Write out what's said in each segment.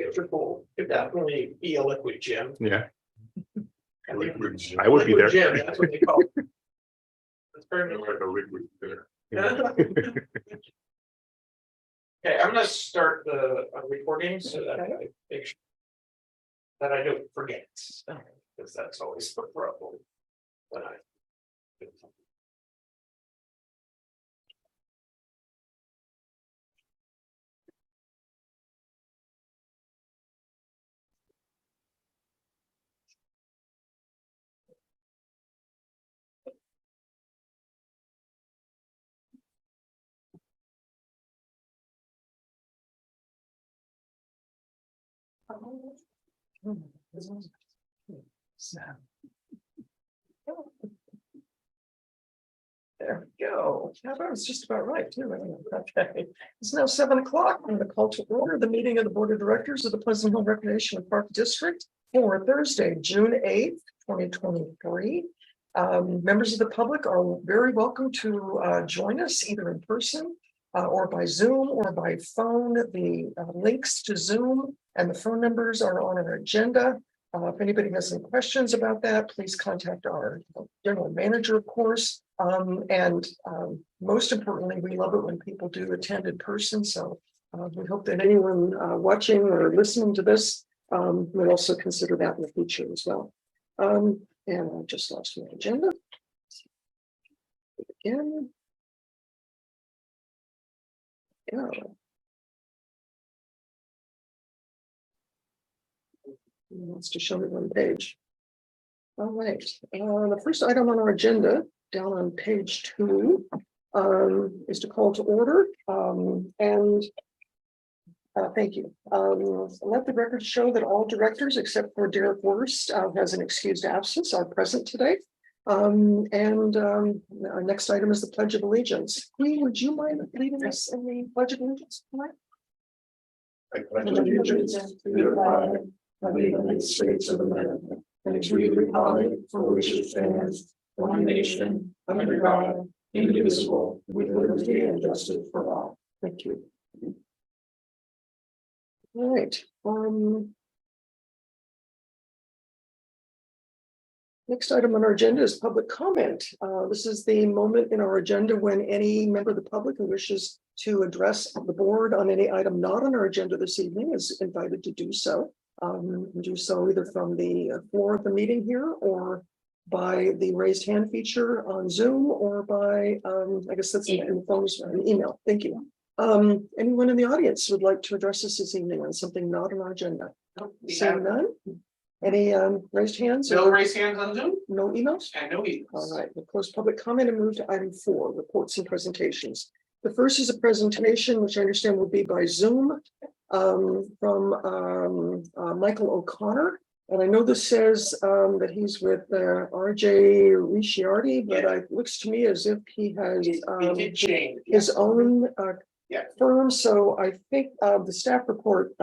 videos are cool. Could definitely be a liquid gym. Yeah, I think Liquid gym. I would be liquid there. gym, that's what they call it. That's perfect. Like a liquid there. Okay, I'm gonna start the recording so that I make sure that I don't forget, because that's always the problem when I. There we go. Yeah, that was just about right, too. Okay. It's now 7 o'clock. I'm going to call to order the meeting of the Board of Directors of the Pleasant Hill Recreation and Park District for Thursday, June 8th, 2023. Members of the public are very welcome to join us either in person or by Zoom or by phone. The links to Zoom and the phone numbers are on our agenda. If anybody has any questions about that, please contact our general manager, of course. Most importantly, we love it when people do attend in person. So we hope that anyone watching or listening to this would also consider that in the future as well. And I just lost my agenda. Again. Yeah. He wants to show me one page. All right, the first item on our agenda, down on page 2, is to call to order. Thank you. Let the record show that all directors, except for Derek Wurst, has an excused absence, are present today. Our next item is the Pledge of Allegiance. Lee, would you mind leading us in the Pledge of Allegiance tonight? I pledge allegiance to the flag of the United States of America and to the republic for which it stands, one nation, under God, indivisible, with liberty and justice for all. Thank you. All right. Next item on our agenda is public comment. This is the moment in our agenda when any member of the public who wishes to address the board on any item not on our agenda this evening is invited to do so. Do so either from the floor of the meeting here or by the raised hand feature on Zoom or by, I guess that's in the phones, an email. Thank you. Anyone in the audience would like to address us this evening on something not on our agenda? Seeing none? Any raised hands? No raised hands on Zoom No emails? and no emails. All right, we'll close public comment and move to item 4, reports and presentations. The first is a presentation, which I understand will be by Zoom from Michael O'Connor. And I know this says that he's with RJ Ricciardi, but it looks to me as if he has It did change. his own Yeah. firm. So I think the staff report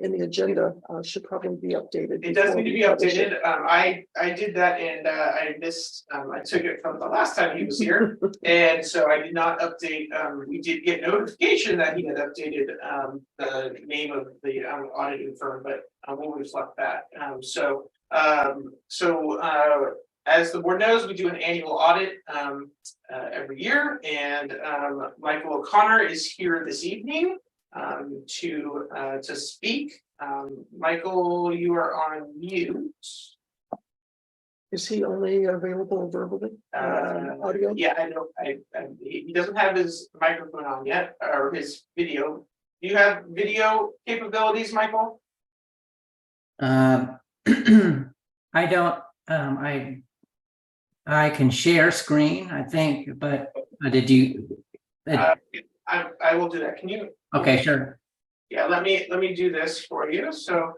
in the agenda should probably be updated. It does need to be before we publish it. updated. I did that and I missed, I took it from the last time he was here. And so I did not update, we did get notification that he had updated the name of the auditing firm, but we'll reflect that. As the board knows, we do an annual audit every year, and Michael O'Connor is here this evening to speak. Michael, you are on mute. Is he only available verbally? Audio? Yeah, I know. He doesn't have his microphone on yet, or his video. Do you have video capabilities, Michael? I don't. I can share screen, I think, but did you? I will do that. Can you? Okay, sure. Yeah, let me do this for you. So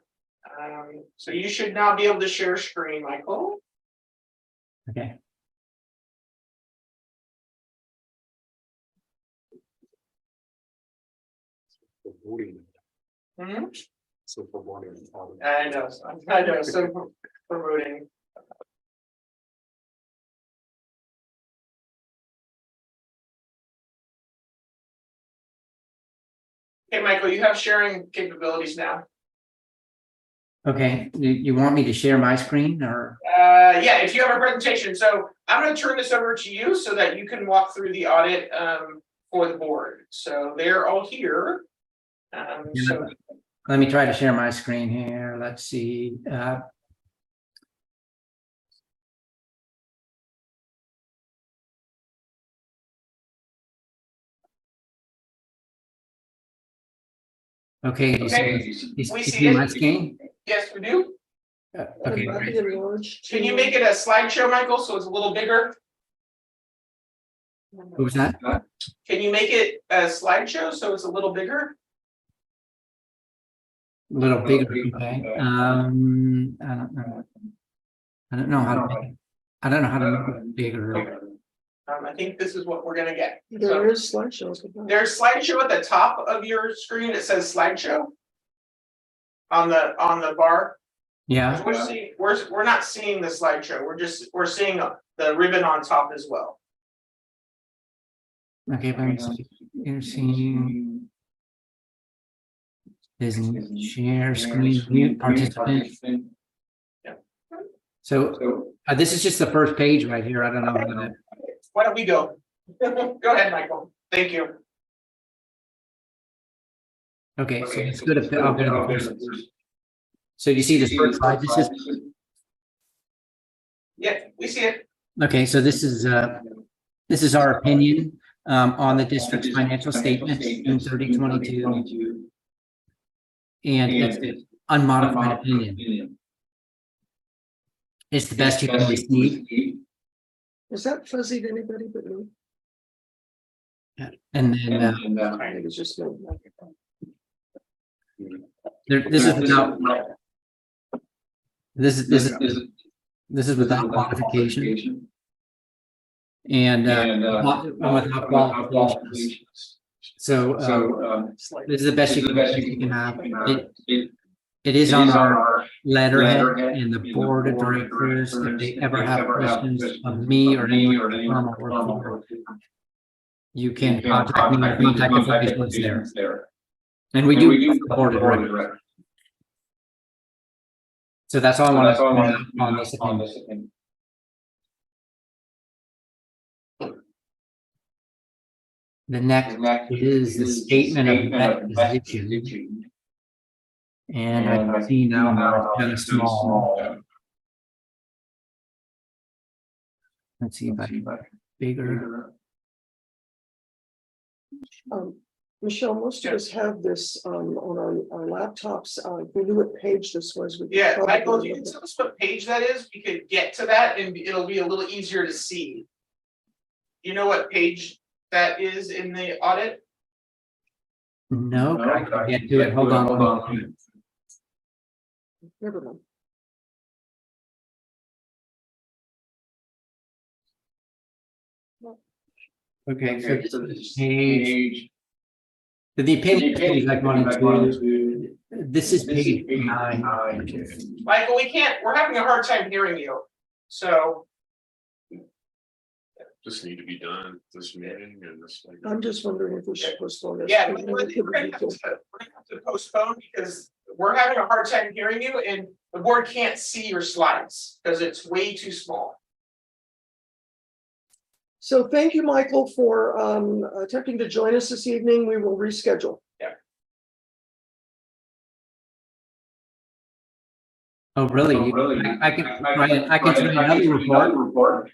you should now be able to share screen, Michael. Okay. Hmm? So for voting. I know. So promoting. Okay, Michael, you have sharing capabilities now. Okay, you want me to share my screen or? Yeah, if you have a presentation, so I'm gonna turn this over to you so that you can walk through the audit for the board. So they're all here. So Let me try to share my screen here. Let's see. Okay, you see, we you see see my it. screen? Yes, we do. Okay, Might great. be enlarged Can you to- make it a slideshow, Michael, so it's a little bigger? What was that? Can you make it a slideshow so it's a little bigger? A little bigger, okay. I don't know. I don't know how to make it. I don't know how to make it bigger. I think this is what we're gonna get. There is slideshows. There's slideshow at the top of your screen. It says slideshow. On the bar. Yeah, We're not seeing the slideshow. We're seeing the ribbon on top as well. okay, let me see. You're seeing. Isn't share screen mute participant. So this is just the first page right here. I don't know. How to, Why don't we go? Go ahead, Michael. Thank you. okay, so let's go to. I'll go to the first. So you see this first slide? This is Yeah, we see it. okay. So this is our opinion on the district's financial statements in 3022, and it's an unmodified opinion. It's the best you can receive. Is that fuzzy to anybody but me? And then I think it's just me. this is without this is without modification and without qualifications. So this is the best you can have. It is on our letterhead in the board of directors. If they ever have questions of me or anyone in the firm I work for, you can contact me or contact the officials there. And we do the board of directors. So that's all I want to say on this opinion. The next is the statement of net position. And I see now how it's kind of small. Let's see if I can make it bigger. Michelle, most of us have this on our laptops. If we knew what page this was. we could Yeah, probably Michael, if you look can at- tell us what page that is, we could get to that and it'll be a little easier to see. You know what page that is in the audit? No, I can get to it. Hold on. Never mind. Okay, so this is page. The opinion page like 1 and 2. This is page 9. Michael, we're having a hard time hearing you. So Just need to be done this meeting and this. I'm just wondering if we should postpone this. yeah, because we're it could gonna be have cool. to postpone because we're having a hard time hearing you and the board can't see your slides because it's way too small. So thank you, Michael, for attempting to join us this evening. We will reschedule. Oh, really? I can try another report.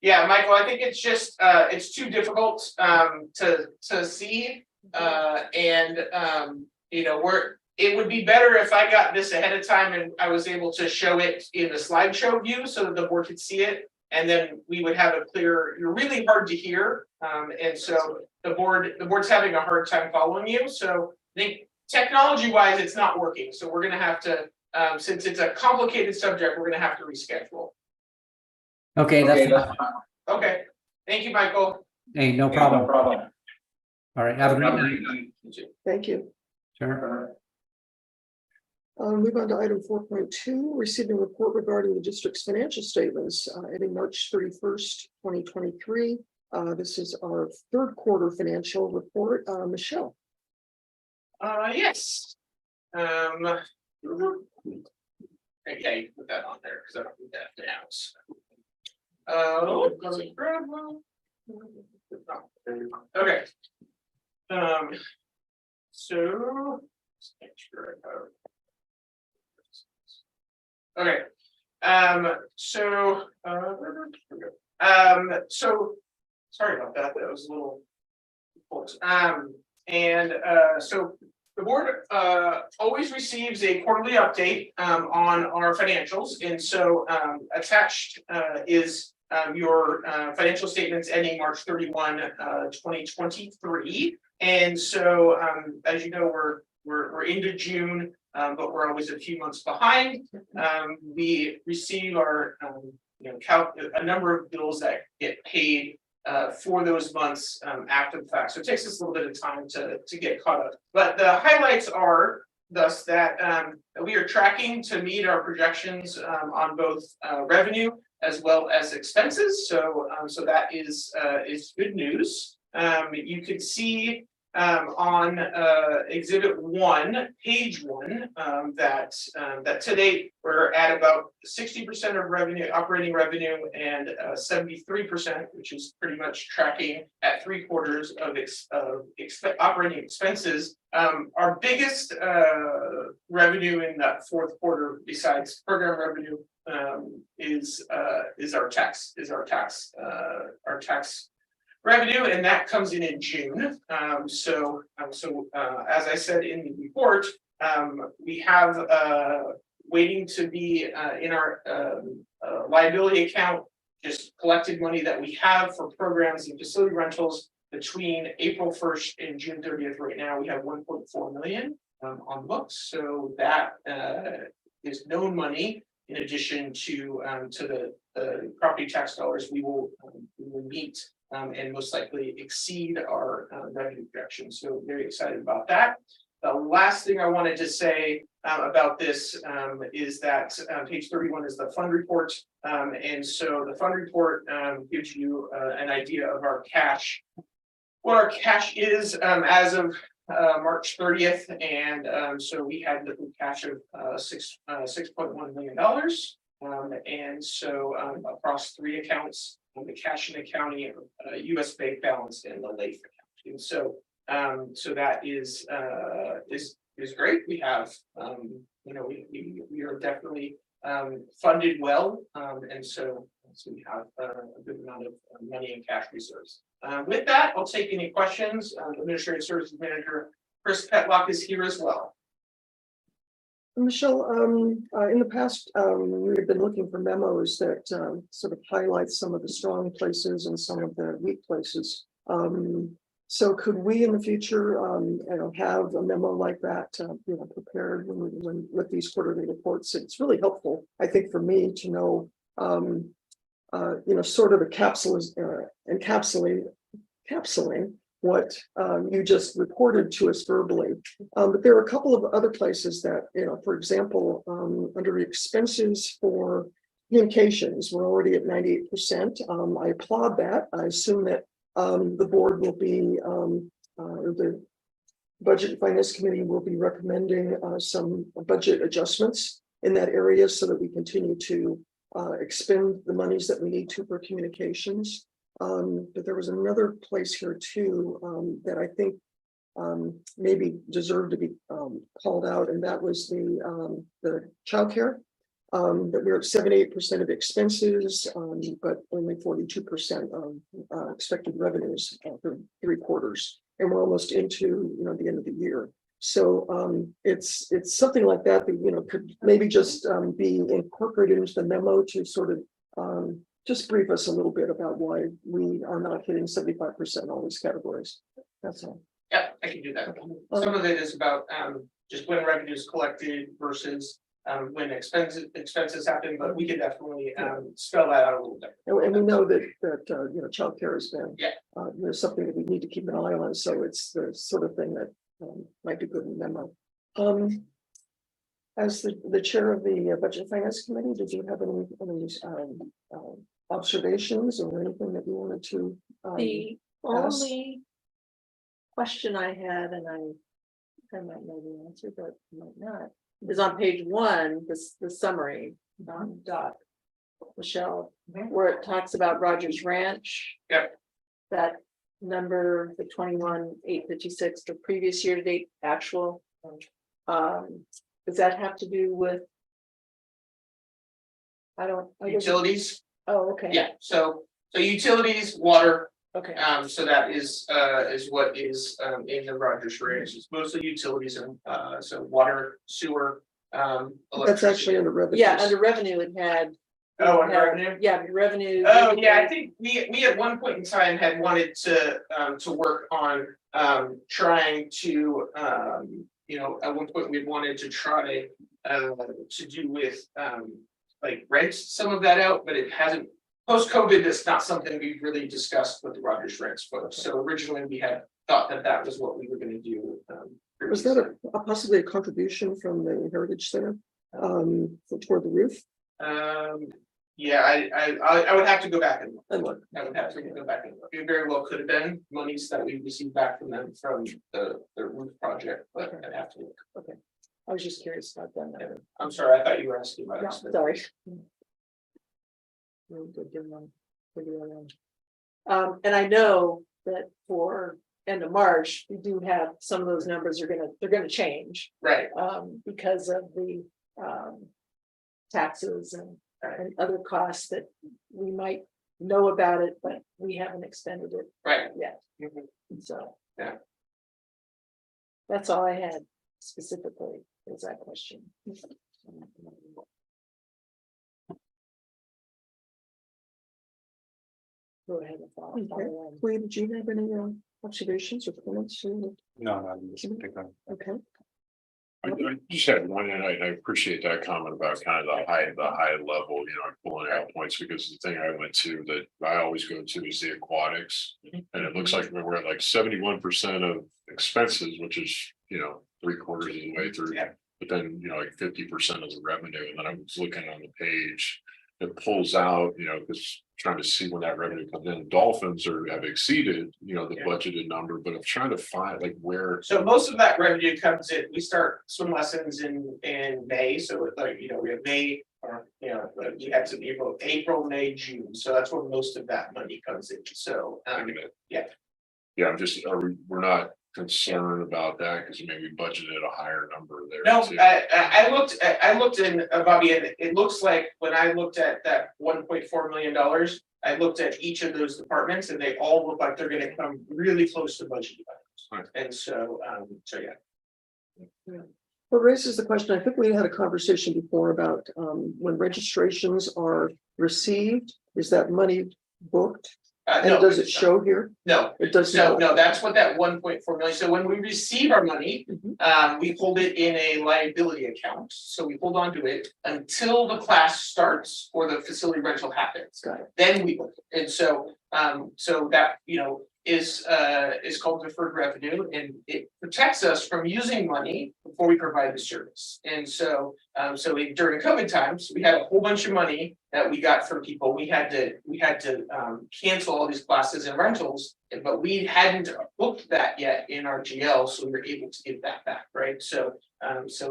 Yeah, Michael, I think it's just it's too difficult to see. You know, it would be better if I got this ahead of time and I was able to show it in the slideshow view so that the board could see it. And then we would have a clear, you're really hard to hear. And so the board's having a hard time following you. So I think technology wise, it's not working. So we're gonna have to, since it's a complicated subject, we're gonna have to reschedule. Okay, that's fine. Okay, thank you, Michael. Hey, no problem. All right, have a great night. Thank you. Sure. Move on to item 4.2, receiving report regarding the district's financial statements ending March 31st, 2023. This is our third quarter financial report. Michelle. Yes. Yeah, you can put that on there, because I don't need that now. Okay. So. let's make sure I have- Okay, so, sorry about that, that was a little. So the board always receives a quarterly update on our financials, and so attached is your financial statements ending March 31, 2023. And so as you know, we're into June, but we're always a few months behind. We receive our a number of bills that get paid for those months after the fact. So it takes us a little bit of time to get caught up. But the highlights are thus that we are tracking to meet our projections on both revenue as well as expenses. So that is good news. You could see on exhibit 1, page 1, that today we're at about 60% of revenue, operating revenue, and 73%, which is pretty much tracking at 3/4 of operating expenses. Our biggest revenue in that fourth quarter, besides program revenue, is our tax revenue, and that comes in June. So as I said in the report, we have waiting to be in our liability account, just collected money that we have for programs and facility rentals between April 1st and June 30th. Right now, we have 1.4 million on the books. So that is known money in addition to the property tax dollars we will meet and most likely exceed our revenue projections. So very excited about that. The last thing I wanted to say about this is that page 31 is the fund report. And so the fund report gives you an idea of our cash, what our cash is as of March 30th. And so we had liquid cash of $6.1 million. And so across 3 accounts, the cash in the county, US bank balance, and the LAIF account. And so that is great. We have we are definitely funded well, and so we have a good amount of money and cash reserves. With that, I'll take any questions. Administrative Services Manager Chris Petlock is here as well. Michelle, in the past, we've been looking for memos that sort of highlight some of the strong places and some of the weak places. So could we in the future, have a memo like that, prepared when with these quarterly reports? It's really helpful, I think, for me to know, sort of encapsulating what you just reported to us verbally. But there are a couple of other places that, for example, under expenses for communications, we're already at 98%. I applaud that. I assume that the board will be, the Budget and Finance Committee will be recommending some budget adjustments in that area so that we continue to expend the monies that we need to for communications. But there was another place here too that I think maybe deserved to be called out, and that was the childcare. That we're at 78% of expenses, but only 42% of expected revenues for 3 quarters, and we're almost into the end of the year. So it's something like that could maybe just be incorporated into the memo to sort of just brief us a little bit about why we are not hitting 75% in all these categories. That's all. Yeah, I can do that. Okay. Some of it is about just when revenue is collected versus when expenses happen, but we can definitely spell that out a little bit. And we know that childcare has been something that we need to keep an eye on. So it's the sort of thing that might be good in the memo. As the chair of the Budget and Finance Committee, did you have any observations or anything that you wanted to the only question I had, and I might know the answer, but might not, is on page 1, the summary, Doc, Michelle, where it talks about Rogers Ranch. Yep. That number, the 21,856, the previous year to date actual. Does that have to do with? I don't. Utilities, Oh, okay. yeah, so utilities, water, Okay, so that is what is in the Rogers Ranch. It's mostly utilities and so water, sewer. That's actually under revenue. yeah, under revenue it had. Oh, it under had- revenue? Yeah, revenue. Oh, yeah, I think we at one point in time had wanted to work on trying to at one point we wanted to try to do with like rent some of that out, but it hasn't. Post-COVID, it's not something we've really discussed with the Rogers Ranch folks. So originally we had thought that was what we were gonna do. Was that a possibly a contribution from the Heritage Center toward the roof? Yeah, I would have to go back and look. And what? I would have to go back and look. It very well could have been monies that we received back from them from the roof project, but I'd have to look. I was just curious about that. Yeah. I'm sorry, I thought you were asking about Yeah, it. sorry. Really good, good one. Good one. And I know that for end of March, we do have some of those numbers they're gonna change. Right, Because of the taxes and other costs that we might know about it, but we haven't expended it right. yet, Mhm. so. Yeah. That's all I had specifically, is that question. Go ahead and follow. Okay. Lee, did you have any observations or comments? No, not in this particular. Okay. I just had one, and I appreciate that comment about kind of the high level, pulling out points, because the thing I went to that I always go to is the aquatics. And it looks like we're at like 71% of expenses, which is, 3/4 of the way through. Yeah. But then, like 50% of the revenue, and then I was looking on the page, it pulls out, because trying to see when that revenue comes in. Dolphins have exceeded, the Yeah. budgeted number, but I'm trying to find like where. So most of that revenue comes in, we start swim lessons in May, so like, we have May. Or, we had some April, May, June, so that's where most of that money comes in, so, yeah. Yeah, we're not concerned about that because maybe budgeted a higher number there. No, too. I looked in, Bobby, and it looks like when I looked at that $1.4 million, I looked at each of those departments and they all look like they're gonna come really close to budget. Right. And so yeah. What raises the question, I think we had a conversation before about when registrations are received, is that money booked? And No, does it show here? No, It does so not. no, that's what that 1.4 million, so when we receive our money, we hold it in a liability account, so we hold on to it until the class starts or the facility rental happens. Got it. Then we book it, and so that, is called deferred revenue, and it protects us from using money before we provide the service. And so during COVID times, we had a whole bunch of money that we got from people. We had to cancel all these classes and rentals, but we hadn't booked that yet in our GL, so we were able to give that back, right? So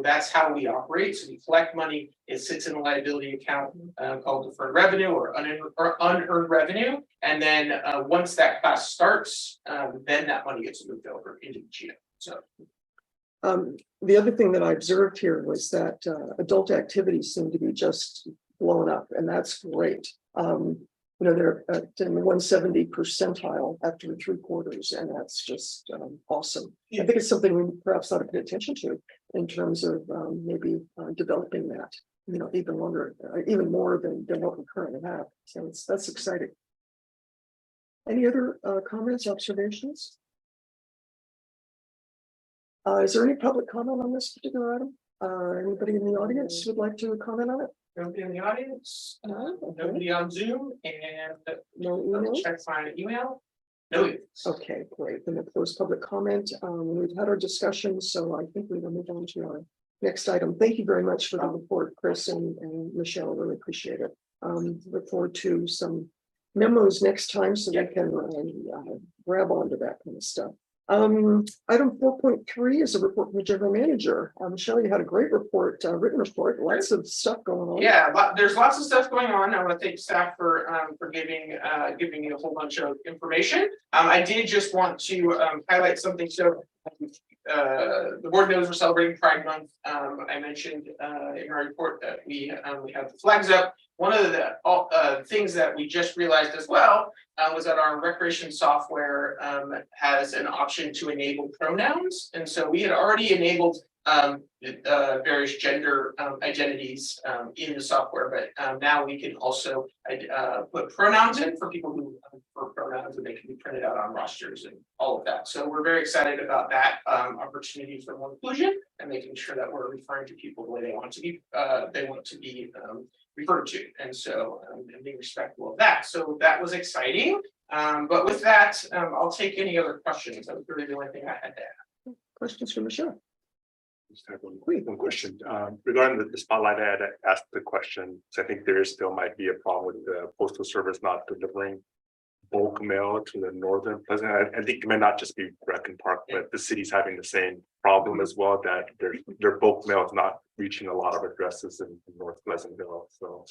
that's how we operate. So we collect money, it sits in a liability account called deferred revenue or unearned revenue. And then once that class starts, then that money gets moved over into the GL. So The other thing that I observed here was that adult activities seem to be just blown up, and that's great. They're in the 170 percentile after 3/4, and that's just awesome. I think it's something we perhaps ought to pay attention to in terms of maybe developing that, even longer, even more than what we currently have. So that's exciting. Any other comments, observations? Is there any public comment on this particular item? Anybody in the audience would like to comment on it? nobody in the audience, No, okay. nobody on Zoom, and No let me email? check my email. No emails. Okay, great. Then we'll close public comment. We've had our discussion, so I think we will move on to our next item. Thank you very much for the report, Chris and Michelle. Really appreciate it. Look forward to some memos next time so we can grab onto that kind of stuff. Item 4.3 is a report from the general manager. Michelle, you had a great report, written report, lots of stuff going on. Yeah, there's lots of stuff going on. I want to thank staff for giving me a whole bunch of information. I did just want to highlight something. So the board knows we're celebrating Pride Month. I mentioned in my report that we have the flags up. One of the things that we just realized as well was that our recreation software has an option to enable pronouns, and so we had already enabled various gender identities in the software, but now we can also put pronouns in for people who prefer pronouns, and they can be printed out on rosters and all of that. So we're very excited about that opportunity for more inclusion and making sure that we're referring to people the way they want to be referred to, and so and being respectful of that. So that was exciting. But with that, I'll take any other questions. That was really the only thing I had to add. Questions for Michelle? Just have one question, regarding the spotlight ad, I asked the question, so I think there still might be a problem with the postal service not delivering bulk mail to the northern Pleasant. I think it may not just be Brecken Park, but the city's having the same problem as well, that their bulk mail is not reaching a lot of addresses in North Pleasantville, so.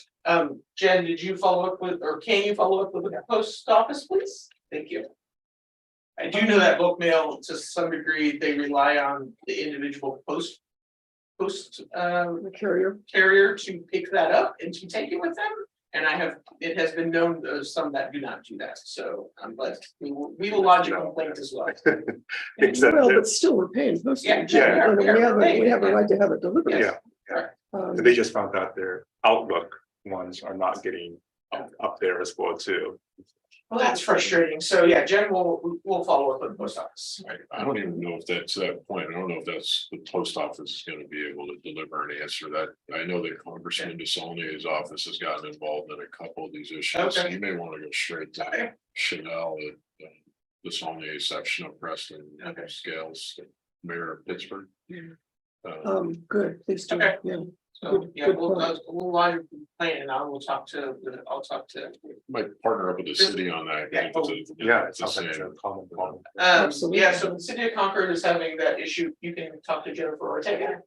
Jen, did you follow up with, or can you follow up with the post office, please? Thank you. I do know that bulk mail, to some degree, they rely on the individual post The carrier to pick that up and to take it with them. And it has been known there's some that do not do that. So, but we will lodge a complaint as well. Except Well, that- but still, we're paying postage. Yeah. And we have a right to have it delivered. Yeah. They just found out their Outlook ones are not getting up there as well too. Well, that's frustrating. So yeah, Jen will follow up with the post office. I don't even know if that's that point. I don't know if that's the post office is gonna be able to deliver an answer that. I know that Congressman DeSaulnier's office has gotten involved in a couple of these issues. Okay. You may want to go straight to Chanel at DeSaulnier section of Preston. Okay. Scales, Mayor of Pittsburgh. Good, please do. Okay. Yeah. So Good- yeah, good we'll point. lodge a complaint and I'll talk to. Might partner up with the city on that. Yeah. Yeah, it It's the sounds like it's same. a common problem. Absolutely. Yeah, so the city of Concord is having that issue. You can talk to Jennifer Ortega.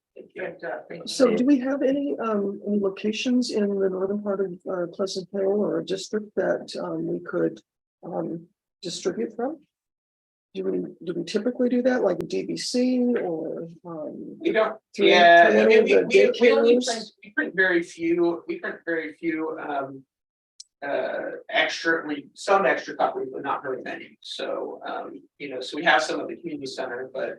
So do we have any locations in the northern part of Pleasant Hill or a district that we could distribute from? Do we typically do that, like DBC or? We don't, through- yeah, through I any mean, of the we only daycares? print very few, some extra copies, but not very many. So, so we have some at the community center, but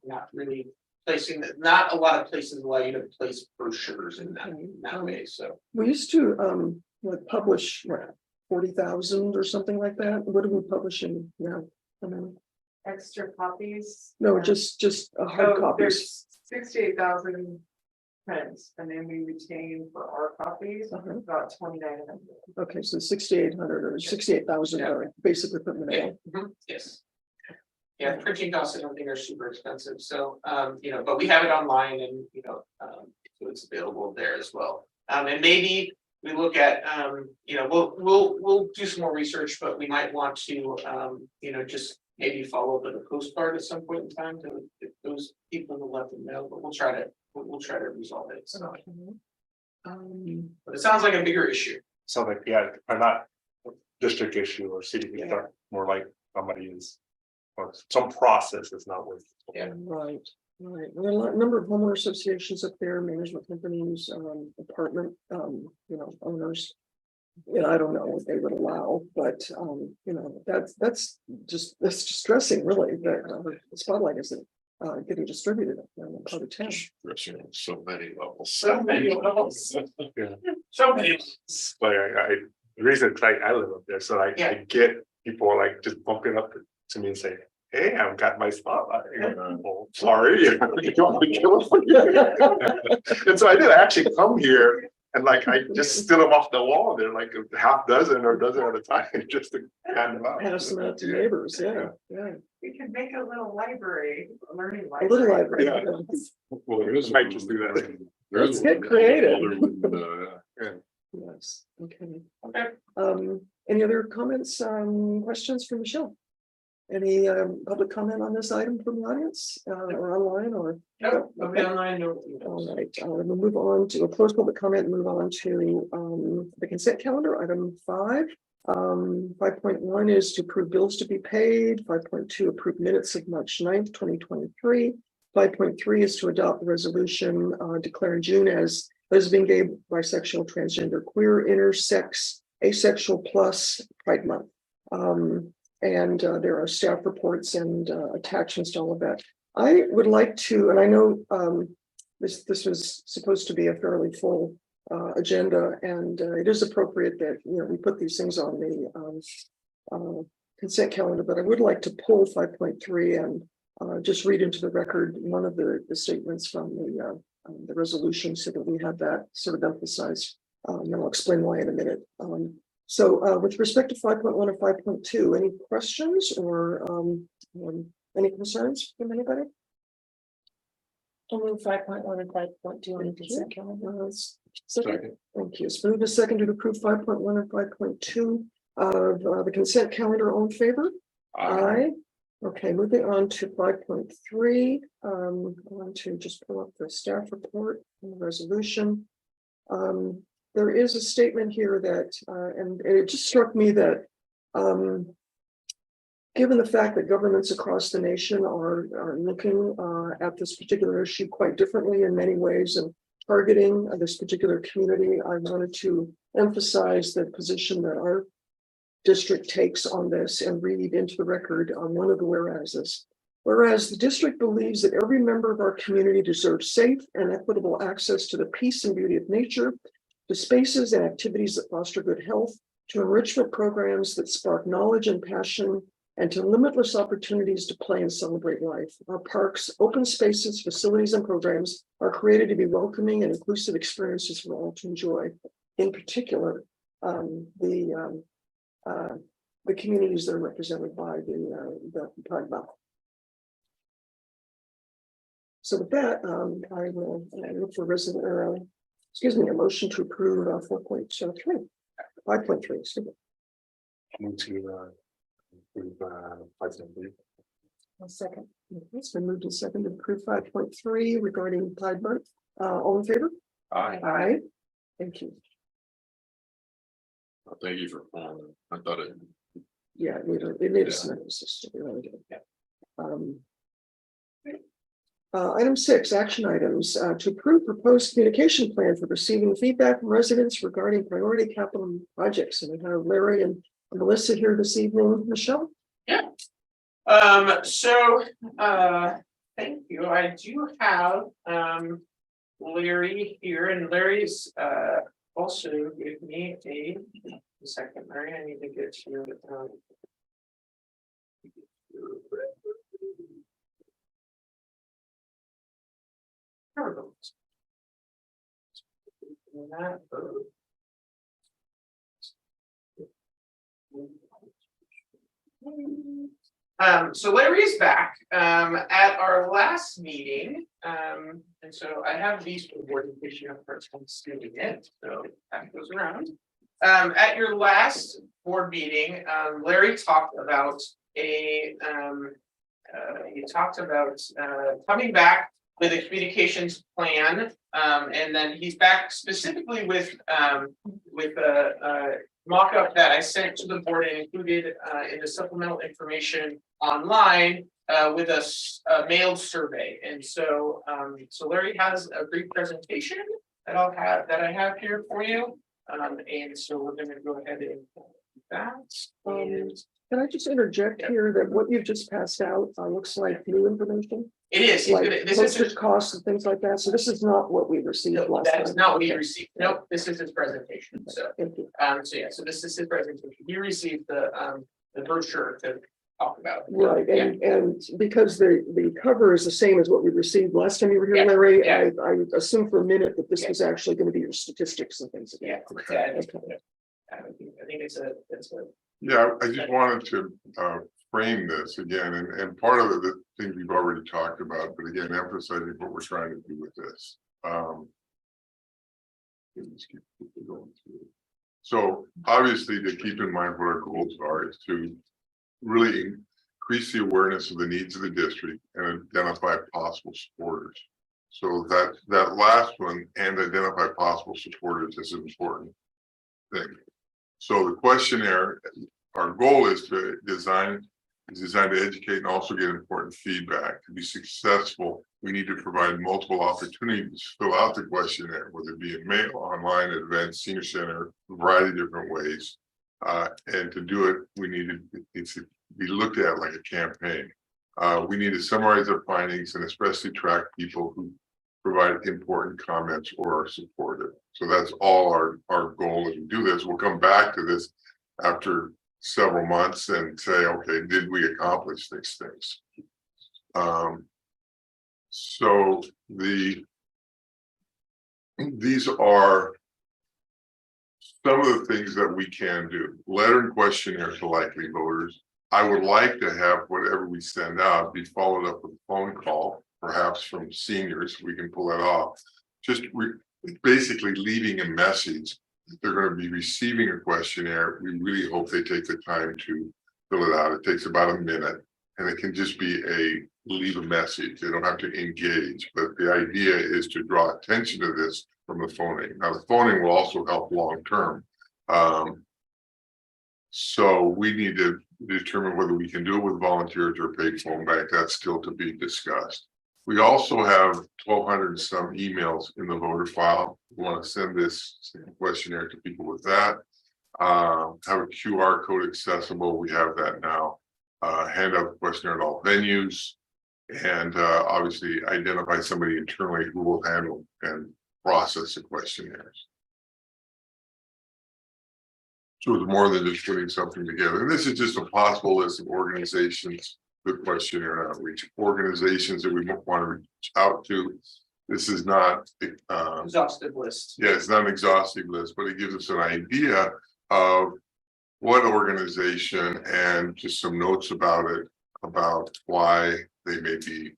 not really placing that, not a lot of places allow you to place brochures in that way, so. We used to publish 40,000 or something like that. What do we publish in now? I mean, Extra copies. no, just hard Oh, copies. there's 68,000 prints, and then we retain for our copies Uh-huh. about 2,900. Okay, so 6,800 or 68,000 are basically put in the mail. Yes. Yeah, printing costs I don't think are super expensive, so, but we have it online and, so it's available there as well. And maybe we look at, we'll do some more research, but we might want to, just maybe follow up with a postcard at some point in time to if those people who let them know, but we'll try to resolve it, so. But it sounds like a bigger issue. So like, yeah, are not district issue or city, Yeah. more like somebody is. Or some process is not working. Yeah. Right. There are a number of homeowner associations up there, management companies, apartment, owners. I don't know what they would allow, but, that's just distressing, really, that the spotlight isn't getting distributed in part of town. Stressing on so many levels. So many levels. Yeah. So many levels. But the reason it's like I live up there, so I get people like just bumping up to me and saying, hey, I've got my spotlight. Well, sorry. You want me to kill it? And so I did actually come here and I just steal them off the wall. They're like a half dozen or a dozen at a time, just to hand them out. Pass them out to neighbors, yeah. We could make a little library, a learning A little library. Yeah. Well, There is might just do that. Let's get creative. Yeah. Yes, okay. Okay. Any other comments, questions for Michelle? Any public comment on this item from the audience or online or? No, nobody online, no. All right, we'll move on to a closed public comment and move on to the consent calendar, item 5. 5.1 is to approve bills to be paid. 5.2, approve minutes of March 9th, 2023. 5.3 is to adopt the resolution declaring June as lesbian, gay, bisexual, transgender, queer, intersex, asexual plus Pride Month. And there are staff reports and attachments to all of that. I would like to, and I know this was supposed to be a fairly full agenda, and it is appropriate that we put these things on the consent calendar, but I would like to pull 5.3 and just read into the record one of the statements from the resolution so that we have that sort of emphasized. And I'll explain why in a minute. So with respect to 5.1 and 5.2, any questions or any concerns from anybody? I'll move 5.1 and 5.2 on the consent calendar. Second. Thank you. It's moved to second to approve 5.1 and 5.2 of the consent calendar. All in favor? Aye. Okay, moving on to 5.3. I want to just pull up the staff report and the resolution. There is a statement here that, and it just struck me that given the fact that governments across the nation are looking at this particular issue quite differently in many ways and targeting this particular community, I wanted to emphasize the position that our district takes on this and read into the record on one of the whereases. Whereas the district believes that every member of our community deserves safe and equitable access to the peace and beauty of nature, to spaces and activities that foster good health, to enrichment programs that spark knowledge and passion, and to limitless opportunities to play and celebrate life. Our parks, open spaces, facilities, and programs are created to be welcoming and inclusive experiences for all to enjoy. In particular, the communities that are represented by the Pride Month. So with that, I will look for a motion to approve 4.3, 5.3, excuse me. Move to approve 5.3. A second. It's been moved to second to approve 5.3 regarding Pride Month. All in favor? Aye. Aye. Thank you. Thank you for calling. I thought it. Yeah, it made us nervous. It really did. Item 6, action items to approve proposed communication plan for receiving feedback from residents regarding priority capital projects. And we have Larry and Melissa here this evening. Michelle? Yeah. Thank you. I do have Larry here, and Larry's also gave me a second. Larry, I need to get you so Larry is back at our last meeting, and so I have these for the board in case you have first time seeing it. So that goes around. At your last board meeting, Larry talked about coming back with a communications plan, and then he's back specifically with a mock-up that I sent to the board and included in the supplemental information online with a mailed survey. And so Larry has a brief presentation that I have here for you. And so we're going to go ahead and do that. Can I just interject here that what you've just passed out looks like new information? It is. Like This postage is costs and things like that. So this is not what we received last time. that is not what he received. Nope, this is his presentation. So Thank you. so this is his presentation. He received the brochure to talk about. Right, and because the cover is the same as what we received last time you were here, Yeah, Larry, yeah. I assumed for a minute that this Yeah. was actually going to be your statistics and things. Yeah, Okay. I think it's a Yeah, I just wanted to frame this again, and part of the things we've already talked about, but again, emphasizing what we're trying to do with this. Let's keep going through. So obviously, to keep in mind what our goals are is to really increase the awareness of the needs of the district and identify possible supporters. So that last one, and identify possible supporters, is an important thing. So the questionnaire, our goal is designed to educate and also get important feedback. To be successful, we need to provide multiple opportunities to fill out the questionnaire, whether it be in mail, online, at events, senior center, a variety of different ways. And to do it, it's to be looked at like a campaign. We need to summarize our findings and especially track people who provide important comments or are supportive. So that's all our goal as we do this. We'll come back to this after several months and say, okay, did we accomplish these things? So these are some of the things that we can do. Letter and questionnaire to likely voters. I would like to have whatever we send out be followed up with a phone call, perhaps from seniors. We can pull that off. Just basically leaving a message. They're going to be receiving a questionnaire. We really hope they take the time to fill it out. It takes about a minute, and it can just be leave a message. They don't have to engage, but the idea is to draw attention to this from the phoning. Now, the phoning will also help long term. So we need to determine whether we can do it with volunteers or paid phone bank. That's still to be discussed. We also have 1,200 and some emails in the voter file. We want to send this questionnaire to people with that. Have a QR code accessible. We have that now. Hand out the questionnaire at all venues, and obviously identify somebody internally who will handle and process the questionnaires. So it's more than just putting something together. And this is just a possible list of organizations, the questionnaire outreach, organizations that we want to reach out to. This is not Exhaustive list. yeah, it's not an exhaustive list, but it gives us an idea of what organization and just some notes about it, about why they may be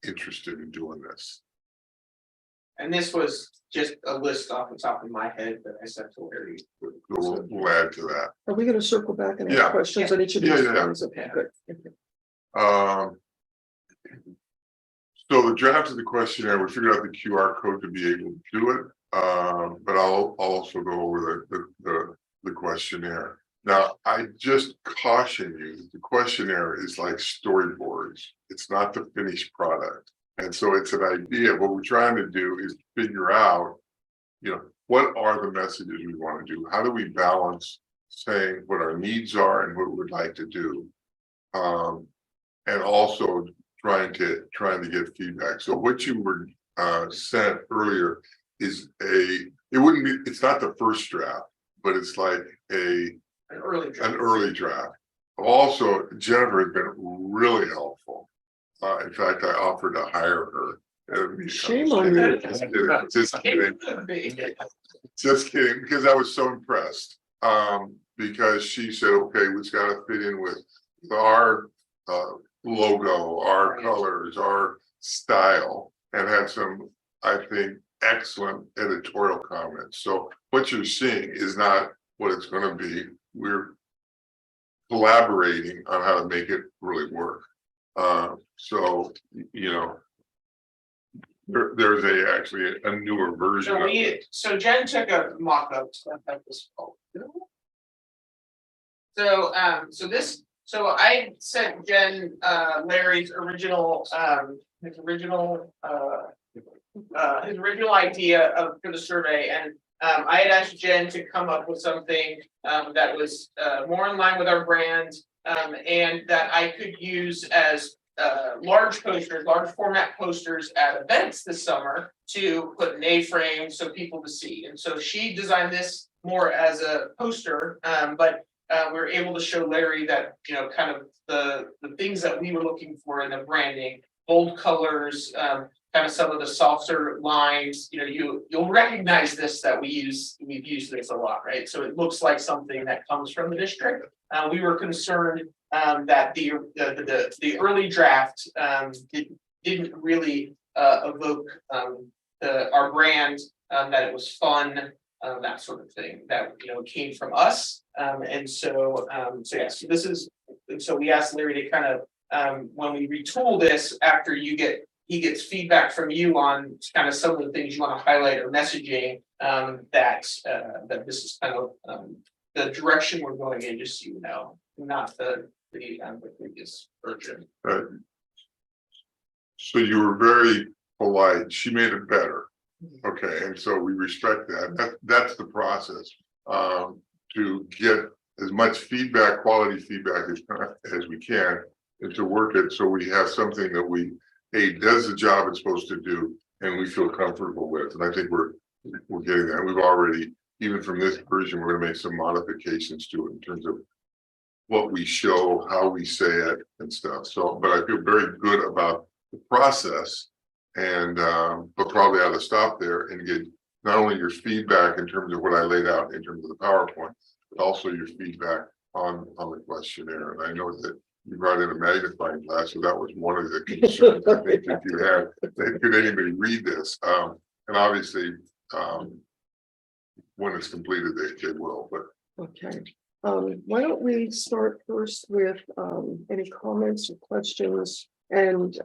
interested in doing this. And this was just a list off the top of my head that I sent to Larry. We'll add to that. Are we gonna circle back and Yeah. ask questions on each of these? Yeah. ones? Okay, good. So the draft of the questionnaire, we figured out the QR code to be able to do it. But I'll also go over the questionnaire. Now, I just caution you that the questionnaire is like storyboards. It's not the finished product. And so it's an idea. What we're trying to do is figure out, what are the messages we want to do? How do we balance saying what our needs are and what we'd like to do? And also trying to get feedback. So what you were sent earlier is it's not the first draft, but it's like An early draft. an early draft. Also, Jennifer has been really helpful. In fact, I offered to hire her. Shame on you. Just kidding. Just kidding, because I was so impressed. Because she said, okay, it's got to fit in with our logo, our Right. colors, our style, and had some, I think, excellent editorial comments. So what you're seeing is not what it's going to be. We're collaborating on how to make it really work. So there's actually a newer version of it. So Jen took a mock-up to have this called. So I sent Jen Larry's original idea for the survey, and I had asked Jen to come up with something that was more in line with our brand, and that I could use as large format posters at events this summer to put in A-frame so people to see. And so she designed this more as a poster, but we were able to show Larry that, kind of the things that we were looking for in the branding, bold colors, kind of some of the softer lines, you'll recognize this, that we've used this a lot, right? So it looks like something that comes from the district. We were concerned that the early draft didn't really evoke our brand, that it was fun, that sort of thing, that came from us. So we asked Larry to kind of when we retool this, after he gets feedback from you on kind of some of the things you want to highlight or messaging, that this is kind of, the direction we're going in, just so you know, not the previous version. So you were very polite. She made it better. Okay, and so we respect that. That's the process. To get as much feedback, quality feedback as we can, and to work it so we have something that does the job it's supposed to do, and we feel comfortable with. And I think we're getting that. We've already, even from this version, we're going to make some modifications to it in terms of what we show, how we say it, and stuff. So, but I feel very good about the process, and but probably ought to stop there and get not only your feedback in terms of what I laid out in terms of the PowerPoint, but also your feedback on the questionnaire. And I know that you brought in a magnifying glass, so that was one of the concerns I think that you had. Could anybody read this? And obviously, when it's completed, they will. But Okay, why don't we start first with any comments or questions? And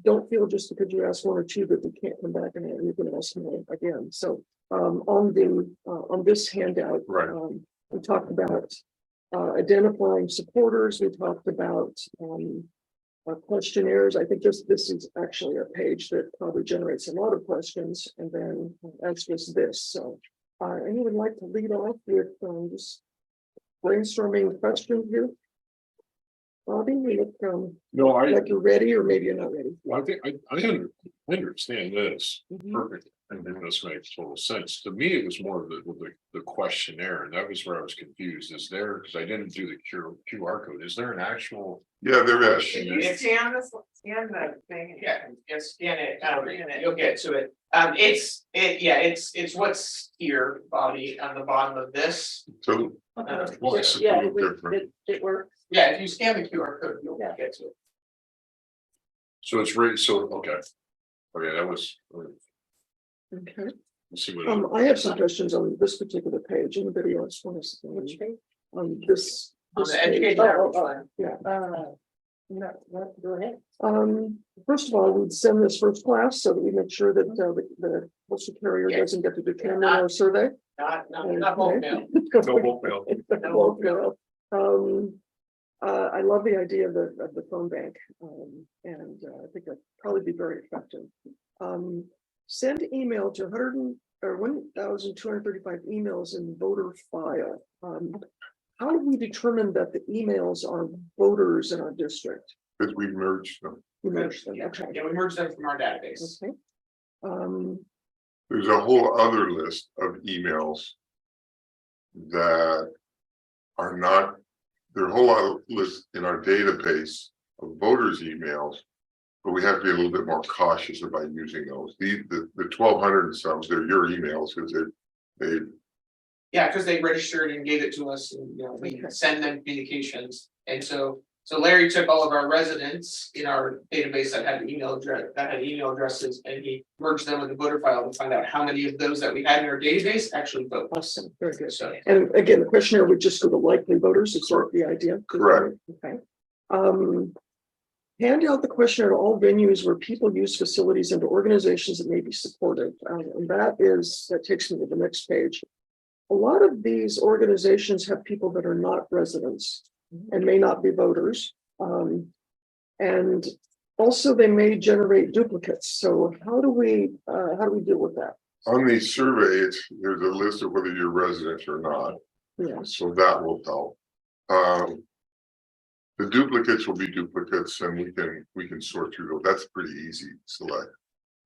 don't feel just because you asked one or two that we can't come back and you can ask them again. So on this handout, right. We talked about identifying supporters. We talked about questionnaires. I think this is actually a page that probably generates a lot of questions, and then that's just this. So anyone like to lead off with just brainstorming questions here? Bobby, you look No, like you're ready, or maybe you're not ready. Well, I think I understand this Mhm. perfectly, and then this makes total sense. To me, it was more of the questionnaire, and that was where I was confused. Is there, because I didn't do the QR code, is there an actual? Yeah, there is. questionnaire? Scan the thing. Yeah, scan it, you'll get to it. It's what's here, Bobby, on the bottom of this. So Well, it's a Yeah, little it works. Yeah, if you scan the QR code, you'll Yeah. get to it. So it's really, so, okay. Okay, that was, Okay. let's see what. I have some questions on this particular page. Anybody else want to? Which page? On this. On this the page. education outreach plan. Yeah. No, go ahead. First of all, we'd send this first class so that we make sure that the postal carrier Yeah. doesn't get to determine our survey. Not bulk mail. No bulk mail. I love the idea of the phone bank, and I think that'd probably be very effective. Send email to 1,235 emails in voter file. How do we determine that the emails are voters in our district? because we merged them. We merge them, Yeah, okay. yeah, we merged them from our database. Okay. There's a whole other list of emails that are not, there are a whole lot of lists in our database of voters' emails, but we have to be a little bit more cautious about using those. The 1,200 and some, they're your emails because they Yeah, because they registered and gave it to us, and we Okay. send them communications, and so Larry took all of our residents in our database that had email addresses, and he merged them with the voter file to find out how many of those that we had in our database actually vote. Awesome, very good. So And again, the questionnaire would just go to likely voters, is sort of the idea. Correct. Okay. Hand out the questionnaire to all venues where people use facilities and to organizations that may be supported. And that takes me to the next page. A lot of these organizations have people that are not residents and may not be voters. And also they may generate duplicates. So how do we deal with that? on the survey, there's a list of whether you're resident or not. Yes. So that will help. The duplicates will be duplicates, and we can sort through those. That's pretty easy to select.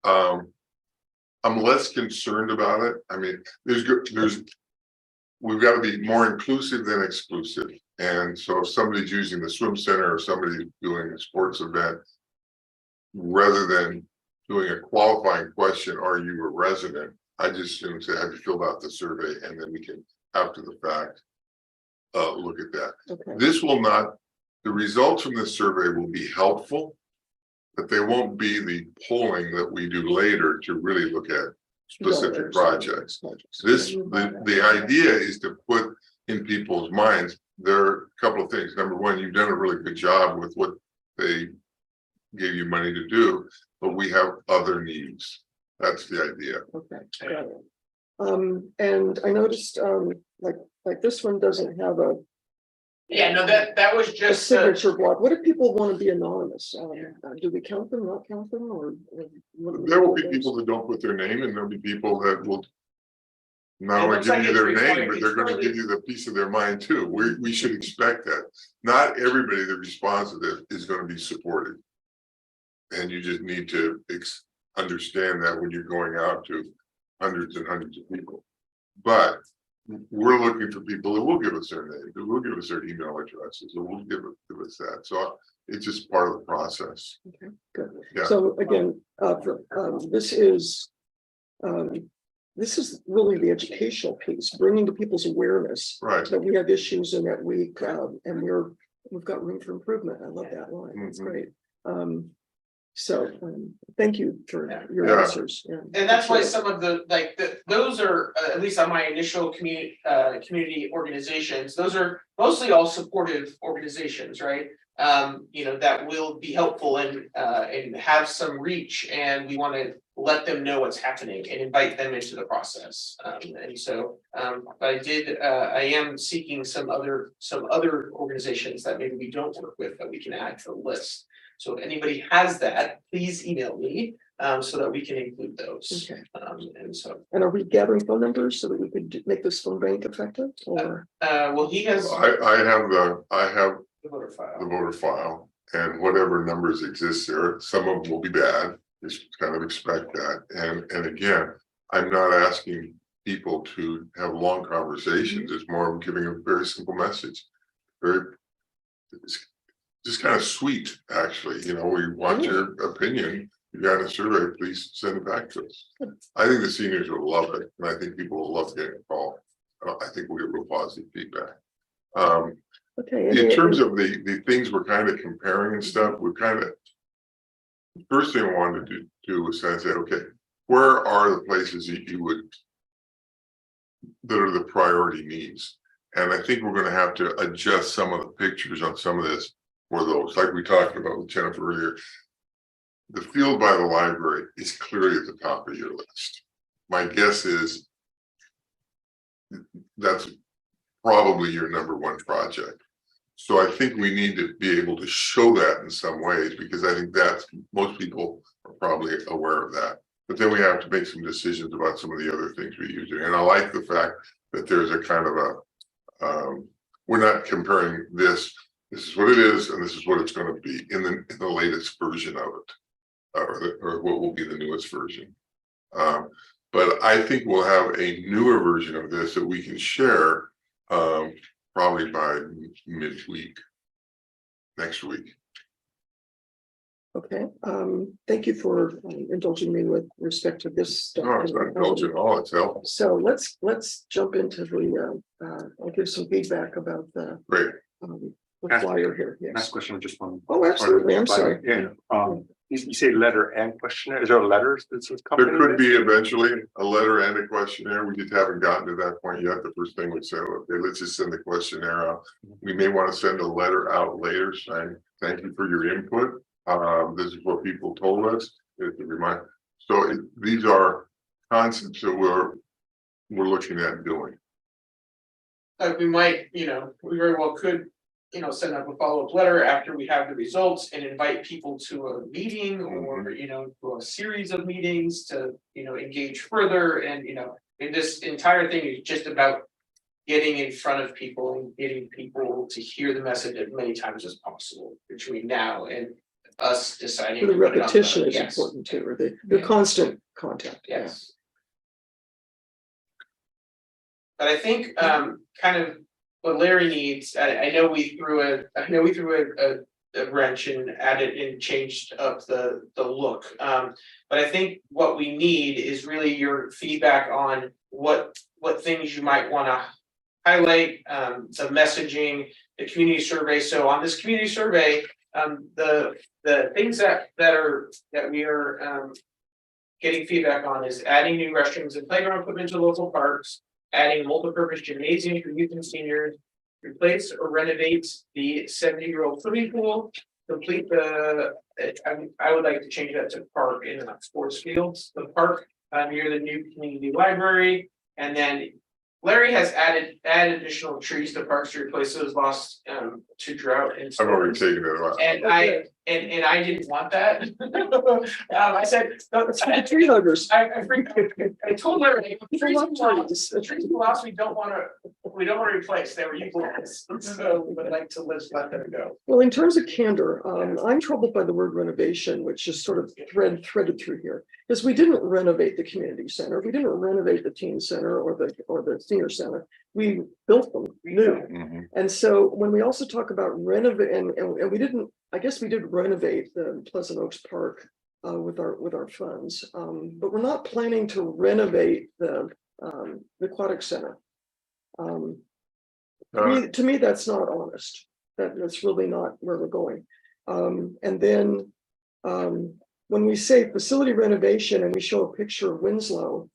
I'm less concerned about it. I mean, we've got to be more inclusive than exclusive. And so if somebody's using the swim center or somebody's doing a sports event, rather than doing a qualifying question, are you a resident? I just assume say, have you filled out the survey, and then we can, after the fact, look at that. Okay. This will not, the results from this survey will be helpful, but they won't be the polling that we do later to really look at specific projects. The idea is to put in people's minds, there are a couple of things. Number one, you've done a really good job with what they gave you money to do, but we have other needs. That's the idea. Okay, got it. And I noticed, like this one doesn't have a Yeah, no, that was a just, signature block. What if people want to be anonymous? Do we count them, not count them, or? what do we There do will with be those? people that don't put their name, and there'll be people that will not It only looks give like you it's their recording, name, but it's they're gonna totally- give you the piece of their mind too. We should expect that. Not everybody that responds to this is gonna be supported. And you just need to understand that when you're going out to hundreds and hundreds of people. But we're looking for people that will give us their name, that will give us their email addresses, that will give us that. So it's just part of the process. Okay, good. Yeah. So again, this is really the educational piece, bringing to people's awareness Right. that we have issues and that and we've got room for improvement. I love that line. That's Mhm. great. Thank you for your Yeah. answers. Yeah. and that's why Appreciate some of those are, at least on my initial community organizations, those are mostly all supportive organizations, right? That will be helpful and have some reach, and we want to let them know what's happening and invite them into the process. I am seeking some other organizations that maybe we don't work with that we can add to the list. So if anybody has that, please email me, so that we can include those. Okay. And are we gathering phone numbers so that we could make this phone bank effective, or? Well, he has I have the voter file. the voter file, and whatever numbers exist there, some of them will be bad. Just kind of expect that. And again, I'm not asking people to have long conversations. It's more of giving a very simple message. It's just kind of sweet, actually. We want your opinion. You got a survey, please send it back to us. I think the seniors will love it, and I think people will love getting a call. I think we'll get real positive feedback. Okay. In terms of the things we're kind of comparing and stuff, first thing I wanted to do was kind of say, okay, where are the places that that are the priority needs? And I think we're going to have to adjust some of the pictures on some of this for those, like we talked about with Jennifer earlier. The field by the library is clearly at the top of your list. My guess is that's probably your number one project. So I think we need to be able to show that in some ways, because I think most people are probably aware of that. But then we have to make some decisions about some of the other things we use. And I like the fact that there's a kind of we're not comparing this is what it is, and this is what it's going to be in the latest version of it, or what will be the newest version. But I think we'll have a newer version of this that we can share probably by midweek, next week. Okay, thank you for indulging me with respect to this stuff. No, it's not indulgent at all, it's helpful. So let's jump into I'll give some feedback about the Great. the flyer here. Next Yes. question, just one. Oh, absolutely. I'm sorry. Yeah, you say letter and questionnaire, is there a letter that's There could be eventually a letter and a questionnaire. We just haven't gotten to that point yet. The first thing we said, okay, let's just send the questionnaire out. We may want to send a letter out later saying, thank you for your input. This is what people told us. So these are concepts that we're looking at doing. We might, we very well could, send up a follow-up letter after we have the results and invite people to a meeting or, to a series of meetings to, engage further. And, this entire thing is just about getting in front of people and getting people to hear the message as many times as possible between now and us deciding. The to put it on repetition is yes. important too, or the constant contact. Yeah. Yes. But I think kind of what Larry needs, I know we threw a wrench and added and changed up the look. But I think what we need is really your feedback on what things you might want to highlight, the messaging, the community survey. So on this community survey, the things that we are getting feedback on is adding new restrooms and playground equipment to local parks, adding multi-purpose gymnasium for youth and seniors, replace or renovate the 70-year-old swimming pool, complete the, I would like to change that to park and not sports fields, the park near the new community library. And then Larry has added additional trees to parks to replace those lost to drought and I've already storms. taken it out. And I didn't want that. I said, no, It's for the tree huggers. I told Larry, the trees love we lost, trees. the trees we lost, we don't wanna replace, they were useless, so we would like to let them go. Well, in terms of candor, I'm troubled by the word renovation, which is sort of threaded through here. Because we didn't renovate the community center, we didn't renovate the teen center or the senior center. We built them new. Mhm. And so when we also talk about renovate, and we didn't, I guess we did renovate the Pleasant Oaks Park with our funds. But we're not planning to renovate the aquatic center. To me, that's not honest. That's really not where we're going. And then when we say facility renovation and we show a picture of Winslow,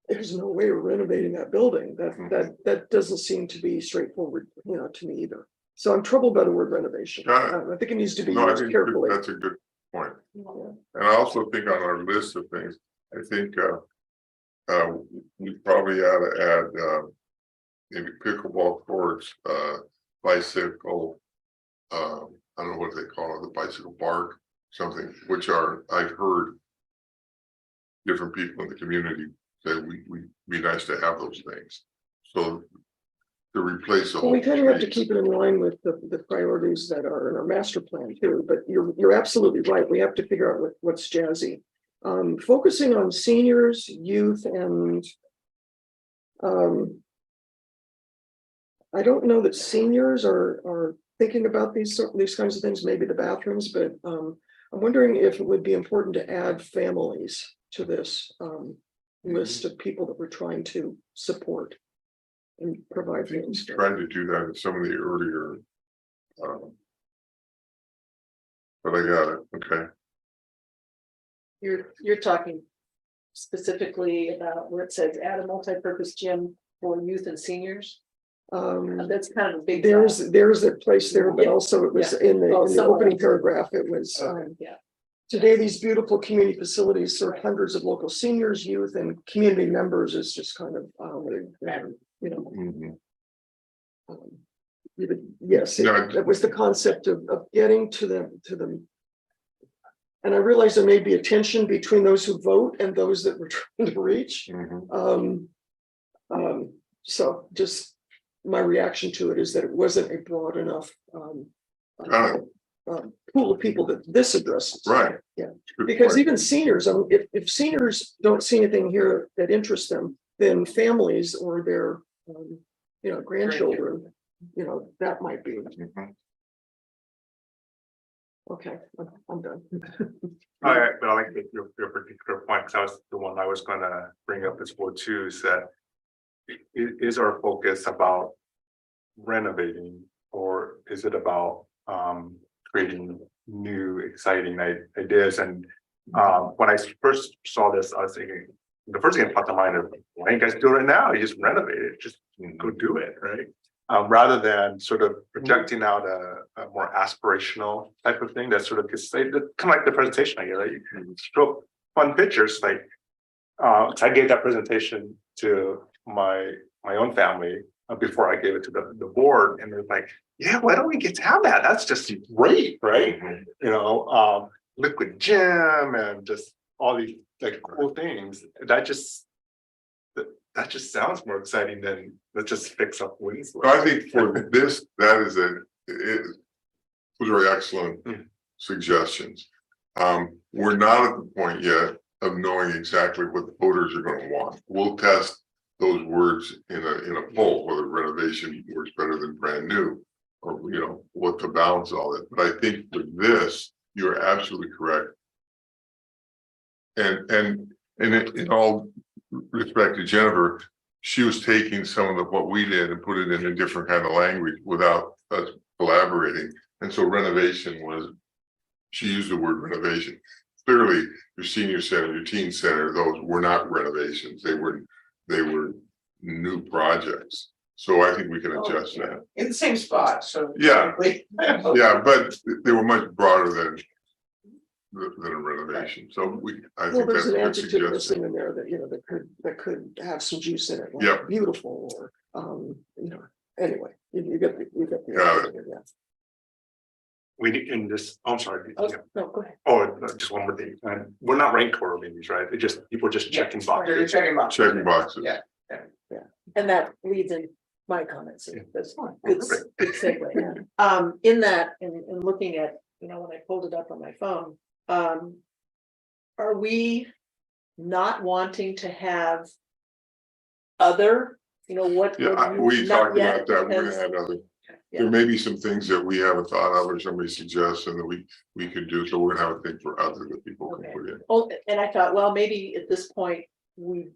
there's no way we're renovating that building. That doesn't seem to be straightforward, to me either. So I'm troubled by the word renovation. Got I think it needs to be No, I used think carefully. that's a good point. Yeah. And I also think on our list of things, I think we probably ought to add maybe pickleball courts, bicycle, I don't know what they call it, the bicycle park, something, which I've heard different people in the community say we'd be nice to have those things. So to replace the Well, whole. we kind of have to street. keep it in line with the priorities that are in our master plan too, but you're absolutely right. We have to figure out what's jazzy. Focusing on seniors, youth, and I don't know that seniors are thinking about these kinds of things, maybe the bathrooms, but I'm wondering if it would be important to add families to this list of people that we're trying to support and I provide think things. we tried to do that in some of the earlier. But I got it, okay. You're talking specifically about where it says add a multi-purpose gym for youth and seniors. That's kind of a big. There's a place there, but also it was in the somewhere opening else. paragraph, it was, Yeah. today, these beautiful community facilities serve hundreds of local seniors, youth, and community members is just kind of, Mhm. Yes, Yeah. it was the concept of getting to them. And I realize there may be a tension between those who vote and those that we're trying to reach. Mhm. So just my reaction to it is that it wasn't a broad enough Got pool of people that this addresses. Right. Yeah, Good because point. even seniors, if seniors don't see anything here that interests them, then families or their grandchildren, that might be. Mhm. Okay, I'm done. All right, but I like your particular point, because that was the one I was gonna bring up as well too, is that is our focus about renovating, or is it about creating new exciting ideas? And when I first saw this, I was thinking, the first thing that popped to mind is, why don't you guys do it right now? You just renovate it, just go do it, right? Rather than sort of projecting out a more aspirational type of thing that sort of gets kind of like the presentation I gave, right? You can show fun pictures, like so I gave that presentation to my own family before I gave it to the board, and they're like, yeah, why don't we get to have that? That's just great, right? Mhm. Liquid gym and just all these like cool things. That just sounds more exciting than let's just fix up Winslow. I think for this, those are very excellent suggestions. We're not at the point yet of knowing exactly what the voters are gonna want. We'll test those words in a poll, whether renovation works better than brand new, or what to balance all that. But I think for this, you're absolutely correct. And in all respect to Jennifer, she was taking some of what we did and put it in a different kind of language without us collaborating. And so renovation she used the word renovation. Clearly, your senior center, your teen center, those were not renovations. They were new projects. So I think we can adjust Oh, that. In the same spot, so. Yeah. technically- Yeah, but they were much broader than a renovation, so I Well, think there's that's an a good adjective suggestion. missing in there that, that could have some juice in it. like Yeah. Beautiful or, anyway, you get the. Got idea, yeah. We need in this, I'm sorry. Oh, no, go ahead. Oh, just one more thing. We're not rank ordering these, right? It just, people just checking They're boxes. checking boxes. Checking boxes. Yeah. And that leads in my comments. Yeah. That's fine. Good segue. In that, in looking at, when I pulled it up on my phone, are we not wanting to have other, what? Yeah, what we not talked yet, about that, we're because- gonna have other, Yeah. there may be some things that we haven't thought of or somebody suggests and that we could do, so we're gonna have a thing for other that people can Okay. put in. Oh, and I thought, well, maybe at this point, we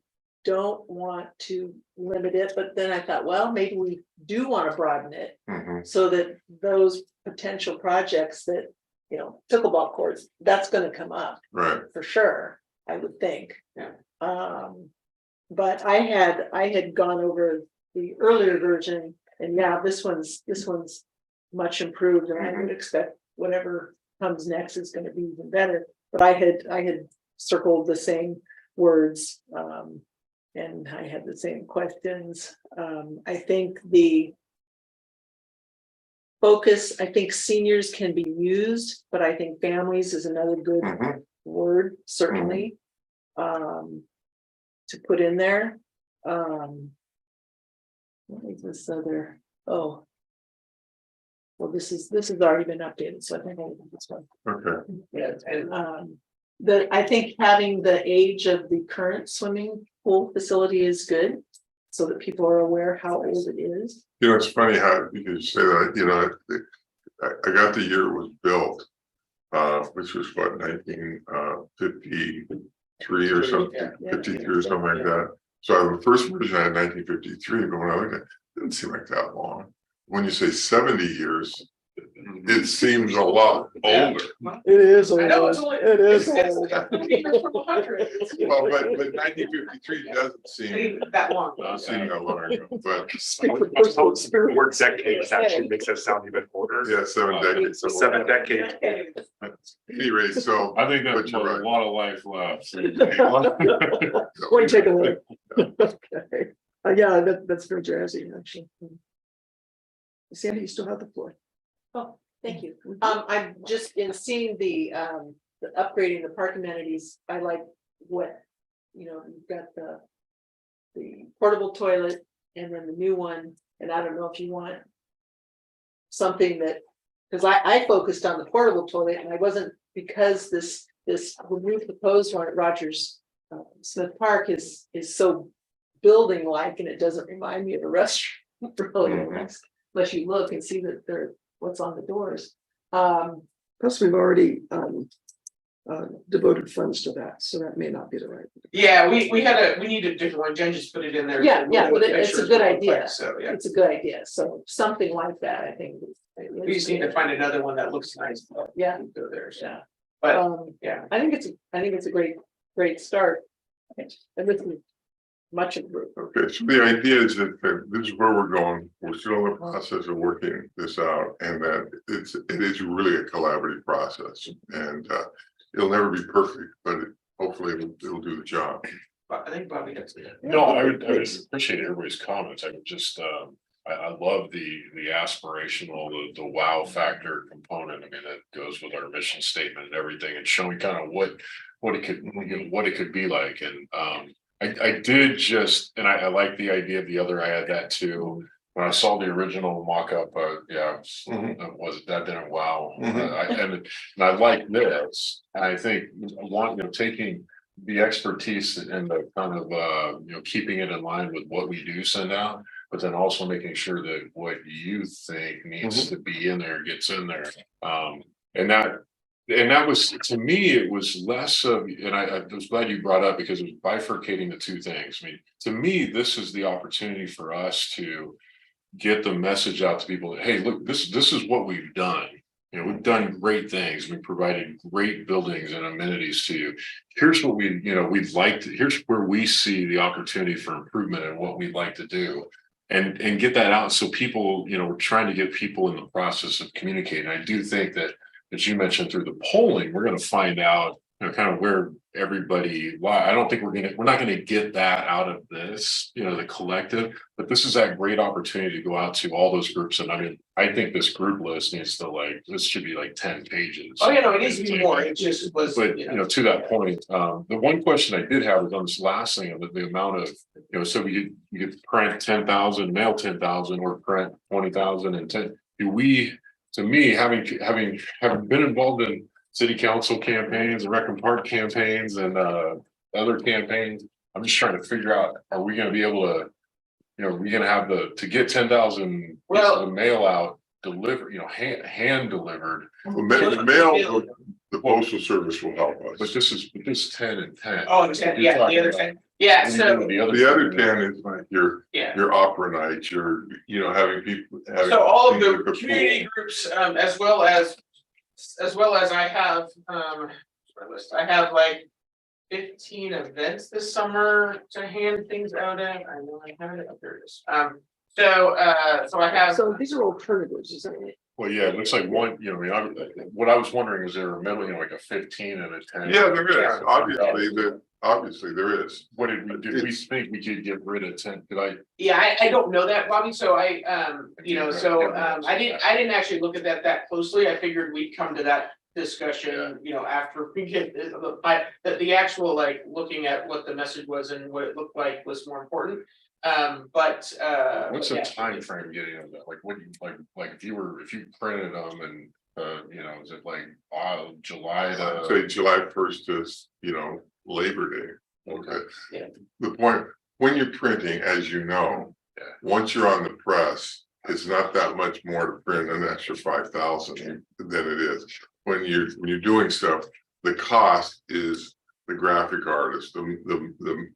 don't want to limit it, but then I thought, well, maybe we do want to broaden it. Mhm. So that those potential projects that, pickleball courts, that's gonna come up Right, for sure, I would think. Yeah. But I had gone over the earlier version, and yeah, this one's much improved, and I would expect whatever comes next is gonna be even better. But I had circled the same words, and I had the same questions. I think the focus, I think seniors can be used, but I think families is another good Mhm. word, certainly. To put in there. What is this other, oh. Well, this is already been updated, so I think I'll do this one. okay, Yeah, and I think having the age of the current swimming pool facility is good. So that people are aware how old it is. it's funny how, because you say that, I got the year it was built. Which was what, 1953 or something, Yeah. 53 or something like that. So the first version I had 1953, but when I looked at it, it didn't seem like that long. When you say 70 years, it seems a lot older. It is old. I know it's only. It is it's old. 50 years from 100. Well, but 1953 doesn't seem Ain't that long. that long ago, but Speak for personal The experience. word decades actually makes us sound even older. yeah, 7 decades. So 7 decades. Anyway, so. I think But that's a you're right. lot of life left. Why don't you take a look? Okay, yeah, that's very jazzy, actually. Sandy, you still have the floor. Oh, thank you. I'm just in seeing the upgrading the park amenities, I like what, you've got the portable toilet and then the new one, and I don't know if you want something that, because I focused on the portable toilet and I wasn't, because the new proposed one at Rogers Smith Park is so building like, and it doesn't remind me of a restaurant really, Mhm. unless you look and see that what's on the doors. Plus, we've already devoted funds to that, so that may not be the right. Yeah, we need a different one. Jen just put it in there. Yeah, yeah, but Make it's sure a good well idea. quick, So, yeah, It's a good idea, so something like that, I think. we just need to find another one that looks nice. Yeah. Go there, so, Yeah. but yeah. I think it's a great start. And this is much improved. Okay, so the idea is that this is where we're going. We're still in the process of working this out, and that it is really a collaborative process, and it'll never be perfect, but hopefully it'll do the job. But I think Bobby has. No, I would appreciate everybody's comments. I would just, I love the aspirational, the wow factor component. I mean, that goes with our mission statement and everything, and showing kind of what it could be like. And I did just, and I like the idea of the other, I had that too. When I saw the original mock-up, that didn't wow. And I like this, and I think taking the expertise and the kind of keeping it in line with what we do send out, but then also making sure that what you think needs to be in there gets in there. And that was, to me, it was less of, and I was glad you brought up, because it was bifurcating the two things. I mean, to me, this is the opportunity for us to get the message out to people that, hey, look, this is what we've done. We've done great things. We've provided great buildings and amenities to you. Here's what we'd like to, here's where we see the opportunity for improvement and what we'd like to do. and get that out so people, we're trying to get people in the process of communicating. I do think that, as you mentioned through the polling, we're going to find out, kind of where everybody, why. I don't think we're not going to get that out of this, the collective, but this is that great opportunity to go out to all those groups. And I mean, I think this group list needs to this should be 10 pages. Oh, it needs to be more. It just was, But, to that point, the one question I did have was on this last thing, the amount of, so you could print 10,000, mail 10,000, or print 20,000 and 10. To me, having been involved in city council campaigns and Rec and Park campaigns and other campaigns, I'm just trying to figure out, are we going to be able to, are we going to have to get 10,000 pieces of mail out delivered, hand delivered? The mail, the postal service will help us. But this is 10 and 10. oh, the 10, yeah, the other 10. Yeah, so, The other 10 is like your yeah. opera nights, your, having people. So all of people the at community pool. groups, as well as I have, my list, I have 15 events this summer to hand things out at. I know I have it up there. It is. So I have. So these are alternatives, isn't it? Well, yeah, it looks like one, what I was wondering is there a middle, like a 15 and a 10? Yeah, there is, obviously there is. What did we think we could get rid of 10? Yeah, I don't know that, Bobby, so I didn't actually look at that closely. I figured we'd come to that discussion, after we get the actual looking at what the message was and what it looked like was more important. What's the yeah. time frame getting of that? What do you if you printed them and is it July to Say July 1st is, Labor Day. Okay. Yeah. The point, when you're printing, as you know, once you're on the press, it's not that much more to print an extra 5,000 than it is. When you're doing stuff, the cost is the graphic artist, the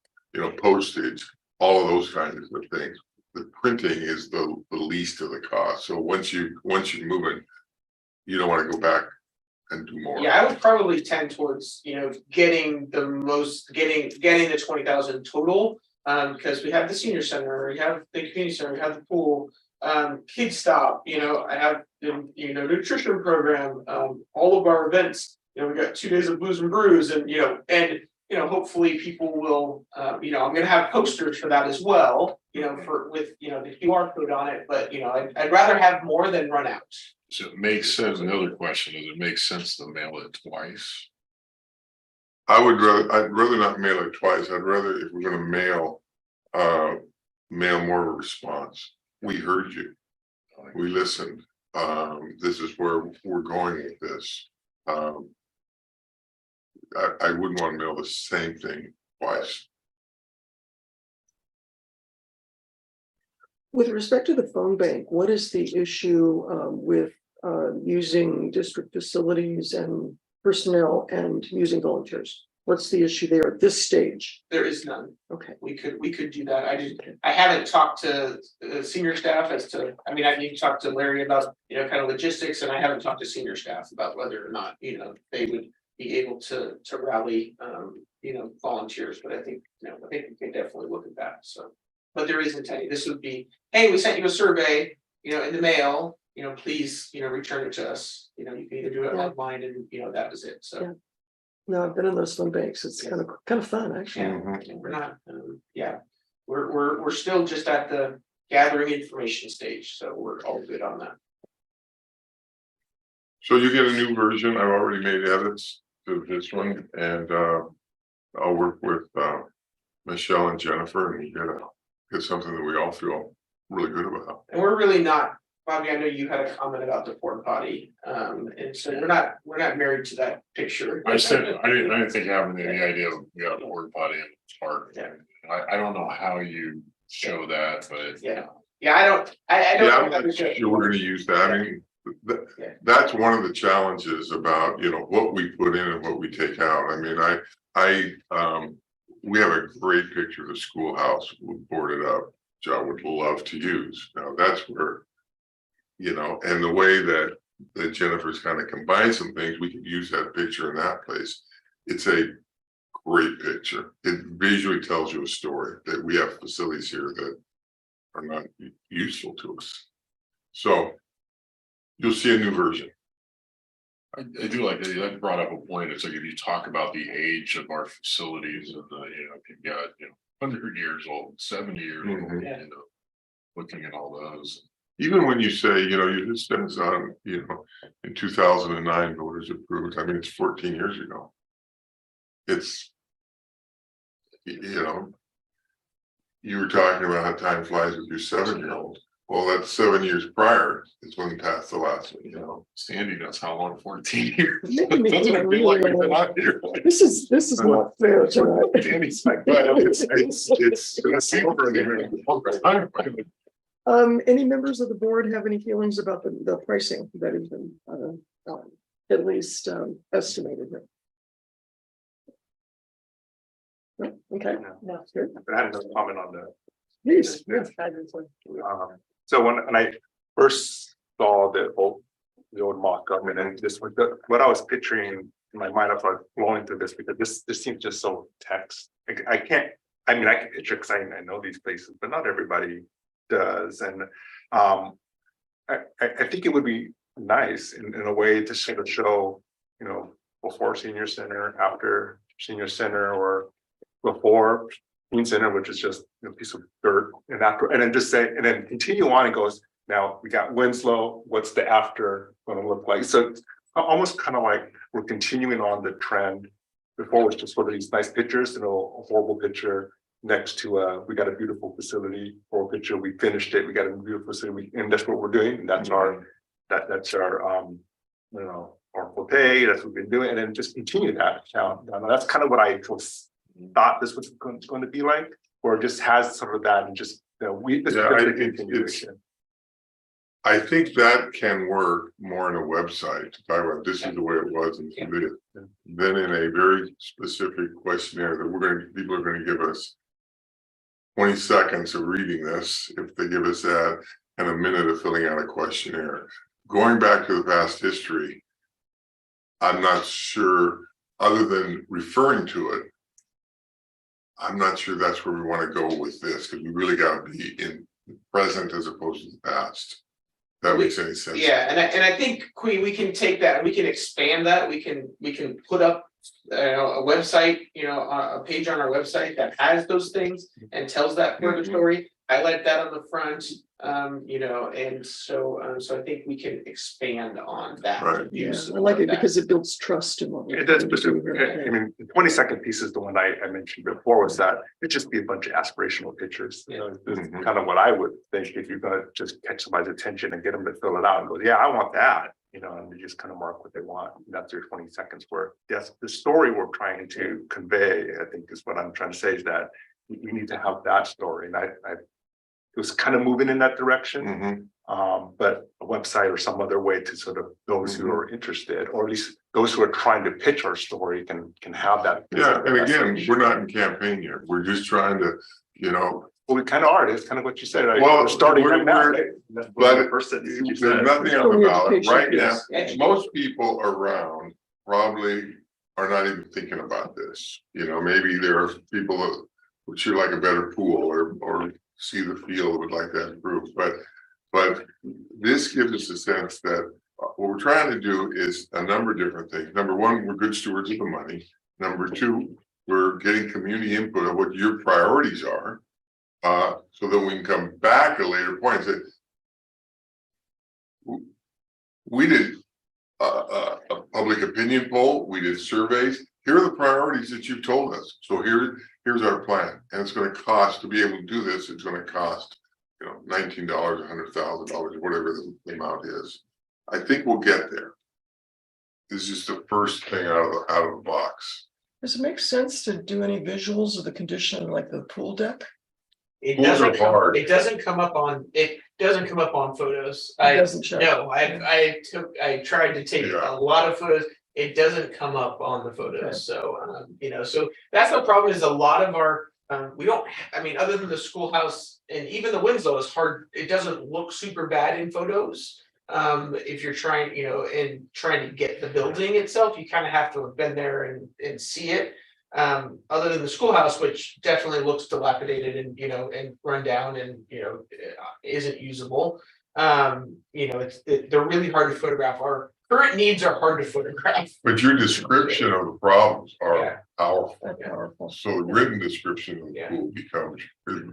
postage, all of those kinds of things. The printing is the least of the cost. So once you're moving, you don't want to go back and do more. Yeah, I would probably tend towards, getting the 20,000 total. Because we have the senior center, we have the community center, we have the pool, Kids Stop, I have the, nutrition program, all of our events, we got 2 days of booze and brews and, hopefully people will, I'm gonna have posters for that as well, with the QR code on it, but I'd rather have more than run out. So it makes sense. Another question, does it make sense to mail it twice? I'd rather not mail it twice. I'd rather, if we're gonna mail more of a response. We heard you. We listened. This is where we're going with this. I wouldn't want to mail the same thing twice. With respect to the phone bank, what is the issue with using district facilities and personnel and using volunteers? What's the issue there at this stage? There is none. Okay. We could do that. I haven't talked to senior staff I need to talk to Larry about, kind of logistics, and I haven't talked to senior staff about whether or not, they would be able to rally, volunteers, but I think we can definitely look at that, so. But there isn't any. This would be, hey, we sent you a survey, in the mail, please, return it to us. You can either do it online and, that was it, so. Yeah. No, I've been in those phone banks. It's kind of fun, actually. Yeah, we're not, we're still just at the gathering information stage, so we're all good on that. So you get a new version. I've already made edits to this one, and I'll work with Michelle and Jennifer and get something that we all feel really good about. And we're really not, Bobby, I know you had a comment about the porta potty, and so we're not married to that picture. I didn't think having any idea of a porta potty in the park. Yeah. I don't know how you show that, but Yeah, I don't. I'm not sure we're gonna use that. I mean, that's one of the challenges about, what we put in and what we take out. I mean, we have a great picture of the schoolhouse boarded up, which I would love to use. Now that's where, and the way that Jennifer's kind of combined some things, we could use that picture in that place. It's a great picture. It visually tells you a story that we have facilities here that not useful to us. So you'll see a new version. I do like that you brought up a point. It's like if you talk about the age of our facilities and if you've got, 100 years old, 70 years old, Mhm. looking at all those. Even when you say, you just says on, in 2009, voters approved, I mean, it's 14 years ago. It's, you were talking about how time flies with your 7-year-old. Well, that's 7 years prior is when we passed the last one, Sandy, that's how long 14 years. Making me That's what feel I feel like really we've been old. on here. This is not fair tonight. Sandy's like, well, it's over there. Any members of the board have any feelings about the pricing that has been, at least, estimated here? No? Okay, No. good. I had another comment on that. Please, yeah. So when I first saw the old mock-up, and then this was what I was picturing in my mind, I was flowing through this because this seems just so text. I can picture because I know these places, but not everybody does. And I think it would be nice in a way to sort of show, before senior center, after senior center, or before teen center, which is just a piece of dirt, and after, and then just say, and then continue on. It goes, now we got Winslow, what's the after going to look like? So it's almost kind of like we're continuing on the trend. Before was just sort of these nice pictures, a horrible picture next to we got a beautiful facility, or picture, we finished it, we got a beautiful facility, and that's what we're doing. And that's our our forte, that's what we've been doing, and then just continue that. That's kind of what I thought this was going to be like, or it just has sort of that, and just I think that can work more in a website. Talk about this is the way it was and then in a very specific questionnaire that people are going to give us 20 seconds of reading this, if they give us that, and a minute of filling out a questionnaire. Going back to the past history, I'm not sure, other than referring to it, I'm not sure that's where we want to go with this, because we really got to be in the present as opposed to the past. That makes any sense. Yeah, and I think we can take that, we can expand that, we can put up a website, a page on our website that has those things and tells that further story. Highlight that on the front, and so I think we can expand on that. Right. Yeah, I like it because it builds trust in what we're It does, trying but to do here. I mean, the 20-second piece is the one I mentioned before, was that it just be a bunch of aspirational pictures. This is kind of what I would think if you're gonna just catch somebody's attention and get them to fill it out and go, yeah, I want that, and they just kind of mark what they want. And that's your 20 seconds where, yes, the story we're trying to convey, I think is what I'm trying to say, is that we need to have that story. And it was kind of moving in that direction. But a website or some other way to sort of those who are interested, or at least those who are trying to pitch our story can have that. Yeah, and again, we're not in campaign yet. We're just trying to, well, we kind of are. It's kind of what you said. Right? Well, We're starting right now. Right? but First sentence you there's said. nothing on the ballot right now. Yes. Most people around probably are not even thinking about this. Maybe there are people that would sure like a better pool or see the field would like that improved, but this gives us a sense that what we're trying to do is a number of different things. Number one, we're good stewards of the money. Number two, we're getting community input of what your priorities are, so that we can come back at a later point and say, we did a public opinion poll, we did surveys. Here are the priorities that you've told us. So here's our plan, and it's going to cost to be able to do this. It's going to cost, $19, $100,000, whatever the amount is. I think we'll get there. This is just the first thing out of the box. Does it make sense to do any visuals of the condition like the pool deck? It Pools are hard. It doesn't come up on photos. It doesn't show. No, I tried to take Yeah. a lot of photos. It doesn't come up on the photos. So, so that's the problem, is a lot of our, we don't, other than the schoolhouse and even the Winslow is hard. It doesn't look super bad in photos. If you're trying, and trying to get the building itself, you kind of have to have been there and see it. Other than the schoolhouse, which definitely looks dilapidated and, you know, and run down and, you know, isn't usable. You know, they're really hard to photograph. Our current needs are hard to photograph. But your description of the problems Yeah. are powerful. That's powerful. So the written description of the Yeah. pool becomes,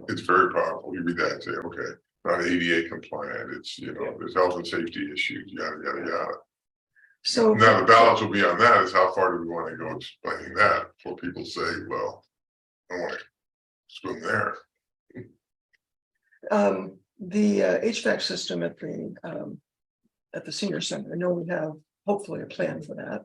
it's very powerful. You read that and say, okay, not ADA compliant, it's, you know, there's health and safety issues, yada, yada, yada. So. Now, the balance will be on that is how far do we want to go explaining that before people say, well, I want to swim there. The HVAC system at the senior center, I know we have hopefully a plan for that.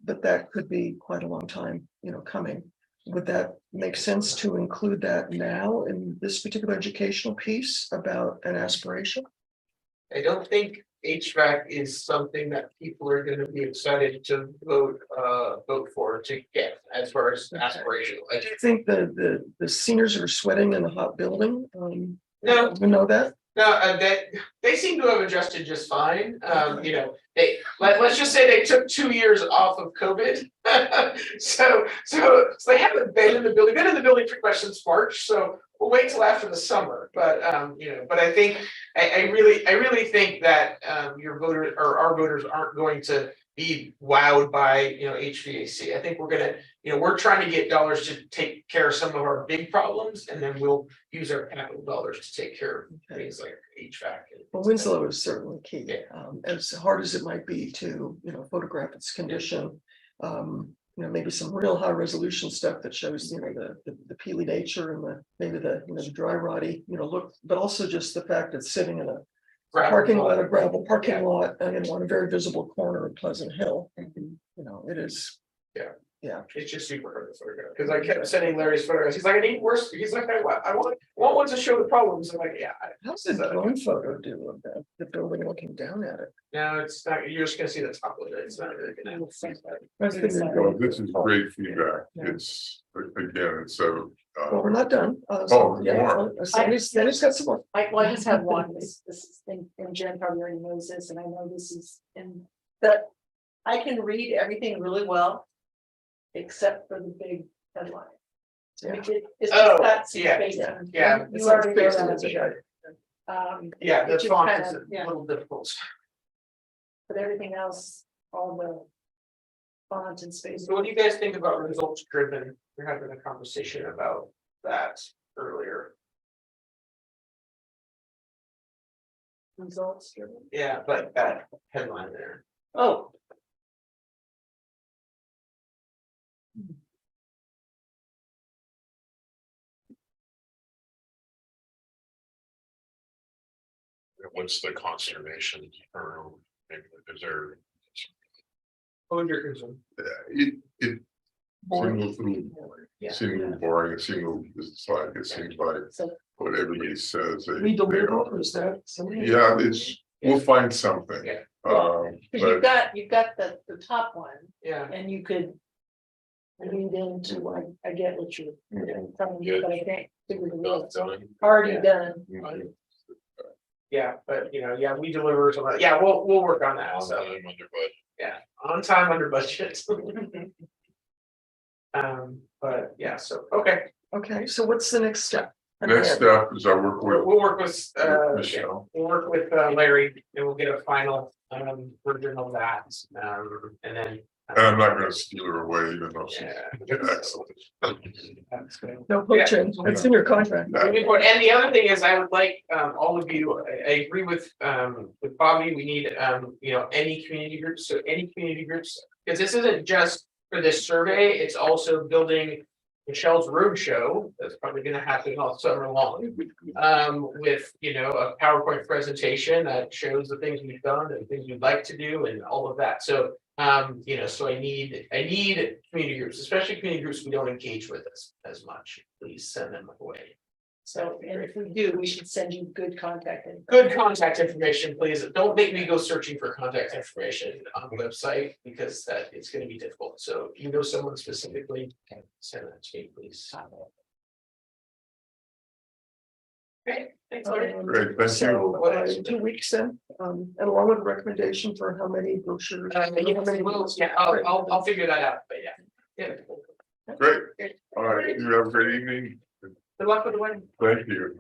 But that could be quite a long time, you know, coming. Would that make sense to include that now in this particular educational piece about an aspiration? I don't think HVAC is something that people are gonna be excited to vote for to get as far as aspirational. Do you think the seniors are sweating in a hot building? No. We know that. No, that they seem to have adjusted just fine. You know, let's just say they took 2 years off of COVID. So they haven't been in the building, pretty much since March. So we'll wait till after the summer. But you know, but I think I really think that your voters or our voters aren't going to be wowed by, you know, HVAC. I think we're gonna, you know, we're trying to get dollars to take care of some of our big problems, and then we'll use our capital dollars to take care of things like HVAC. Well, Winslow is certainly key. Yeah. As hard as it might be to, you know, photograph its condition. You know, maybe some real high resolution stuff that shows, you know, the peely nature and maybe the, you know, the dry rotty, you know, look, but also just the fact it's sitting in a parking lot, a gravel parking lot, and on a very visible corner of Pleasant Hill. You know, it is. Yeah. It's just super hard to photograph, because I kept sending Larry's photographs. He's like, I need worse. He's like, I want one to show the problems. I'm like, yeah. How's the drone photo do of the building looking down at it? No, it's not. You're just gonna see the top of it. It's not really gonna. That's the good Well, going. this is great feedback. Yeah. It's, again, it's so. Well, we're not done. Oh, Yeah, more. Sandy's got some more. Well, I just have one, this is, and Jen probably already knows this, and I know this is, and that I can read everything really well. Except for the big headline. Yeah. It's Oh, just that yeah, spacing. yeah. You already know Spacing that. is a- Yeah, it the just font kind is of- a yeah. little difficult. But everything else, all the font and space. So what do you guys think about results driven? We're having a conversation about that earlier. Results driven. Yeah, but that headline there. Oh. What's the conservation or is there? What would your concern? It seems a little, Yeah. seems a little boring. It seems, it's like, it seems like So what everybody says. We deliver, or is that something? Yeah, it's, we'll find something. Yeah. because But you've got the top one, Yeah. and you could. Lead into, I get what you're telling me, but I can't figure the Not rules. done. Already Yeah. done. Yeah, but you know, yeah, we deliver something. Yeah, we'll work on that. On So time, under budget. yeah, on time, under budget. But yeah, so okay, Okay, so what's the next step? next step is I work with we'll work with Michelle. we'll work with Larry and we'll get a final version of that. And then. And I'm not gonna steal her away, even though she's Yeah. excellent. That's good. No poaching, it's in your contract. Really important. And the other thing is, I would like all of you, I agree with Bobby, we need you know, any community groups, so any community groups. Because this isn't just for this survey, it's also building Michelle's road show, that's probably gonna happen all summer long. With, you know, a PowerPoint presentation that shows the things we've done and things we'd like to do and all of that, so. You know, so I need community groups, especially community groups we don't engage with as much, please send them away. So, and if we do, we should send you good contact info. Good contact information, please. Don't make me go searching for contact information on the website because that it's gonna be difficult. So if you know someone specifically, send that to me, please. Okay, thanks, Larry. Great, thank So, you. 2 weeks then, and along with a recommendation for how many brochures. Yeah, I'll figure that out, but yeah. Yeah. Great. All right, you have a great evening. Good luck with the wedding. Thank you.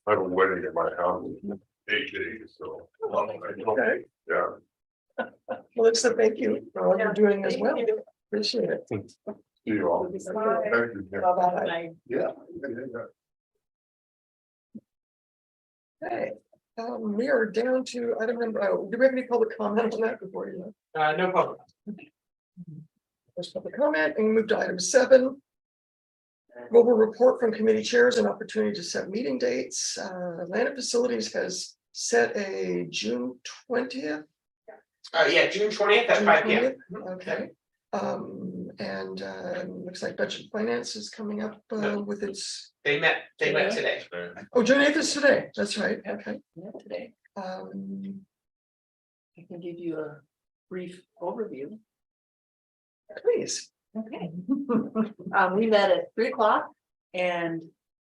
I have a wedding at my house in 8 days, so. Okay. Yeah. Well, it's a thank you for all you're doing as Thank well. you. Appreciate it. See you all. Bye. Thank you. Bye-bye. Yeah. Okay, we are down to item number, do we have any public comment on that before you? No problem. First public comment and move to item 7. Global report from committee chairs and opportunity to set meeting dates. Atlantic Facilities has set a June 20th. Yeah, June 20th at June 5 p.m. 20th, okay. And looks like budget finance is coming up with its, They met today. oh, June 8th is today, that's right, okay. Yeah, today, Um, I can give you a brief overview. please. Okay. We met at 3 o'clock and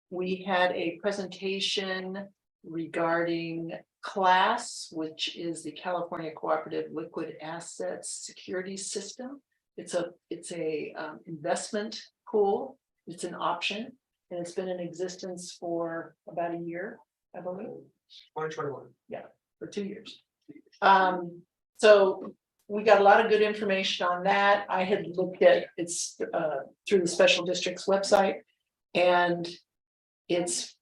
we had a presentation regarding CLASS, which is the California Cooperative Liquid Assets Security System. It's a investment pool. It's an option and it's been in existence for about a year, I believe. 2021. For 2 years. So we got a lot of good information on that. I had looked at it's through the special district's website. And it's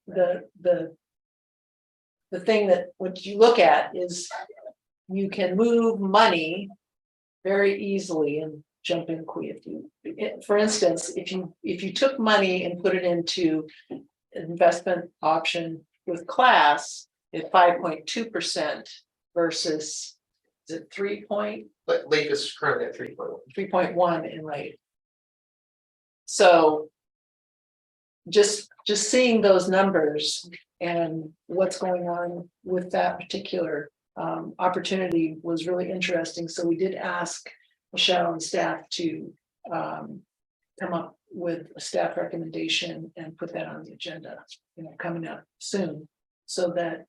the thing that what you look at is you can move money very easily and jump in quick. For instance, if you took money and put it into an investment option with CLASS at 5.2% versus is it 3 point? But Lake is currently at 3.1. 3.1 in rate. So just seeing those numbers and what's going on with that particular opportunity was really interesting. So we did ask Michelle and staff to come up with a staff recommendation and put that on the agenda, coming up soon. So that,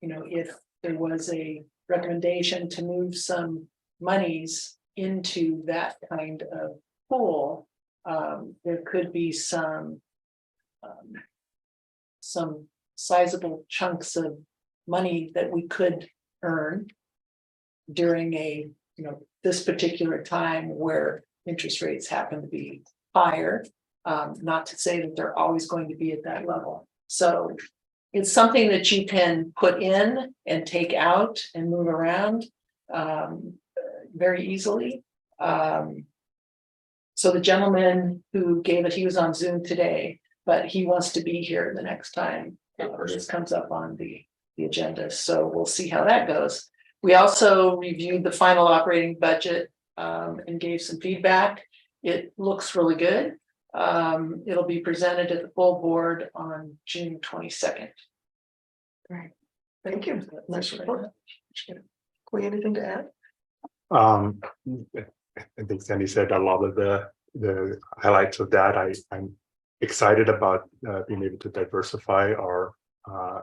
if there was a recommendation to move some monies into that kind of pool, there could be some sizable chunks of money that we could earn during a, this particular time where interest rates happen to be higher. Not to say that they're always going to be at that level. So it's something that you can put in and take out and move around very easily. So the gentleman who gave it, he was on Zoom today, but he wants to be here the next time this comes up on the agenda. So we'll see how that goes. We also reviewed the final operating budget and gave some feedback. It looks really good. It'll be presented at the full board on June 22nd. Right. Thank you. Nice report. Quay, anything to add? I think Sandy said a lot of the highlights of that. I'm excited about being able to diversify our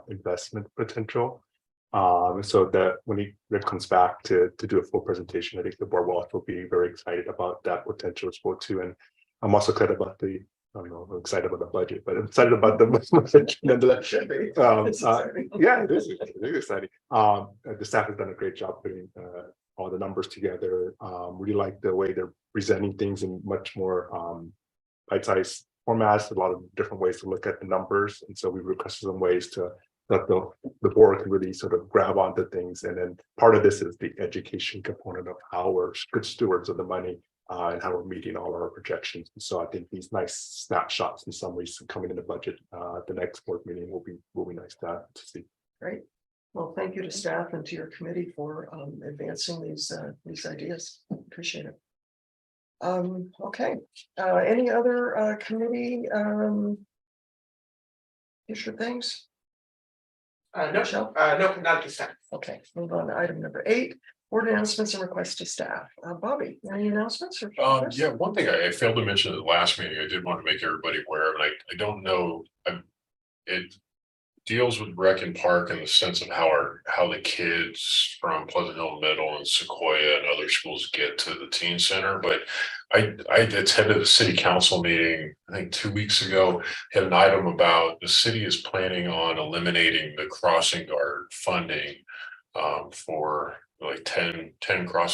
investment potential. So that when it comes back to do a full presentation, I think the board will also be very excited about that potential as well too. And I'm also excited about I'm excited about the budget, but I'm excited about the nonetheless. Yeah, it is exciting. The staff has done a great job putting all the numbers together. Really like the way they're presenting things in much more bite-sized formats, a lot of different ways to look at the numbers. And so we requested some ways to that the board can really sort of grab onto things. And then part of this is the education component of how we're good stewards of the money and how we're meeting all our projections. And so I think these nice snapshots and summaries coming in the budget, the next board meeting will be nice to see. Great. Well, thank you to staff and to your committee for advancing these ideas. Appreciate it. Okay. Any other committee issue things? No, Michelle? no, not at this time. Okay, move on to item number 8. Board announcements and requests to staff. Bobby, any announcements? Or Yeah, one thing I failed to mention at the last meeting, I did want to make everybody aware of, and I don't know, it deals with Rec and Park in the sense of how the kids from Pleasant Hill Middle and Sequoia and other schools get to the teen center, but I attended a city council meeting, I think 2 weeks ago, had an item about the city is planning on eliminating the crossing guard funding for like 10, I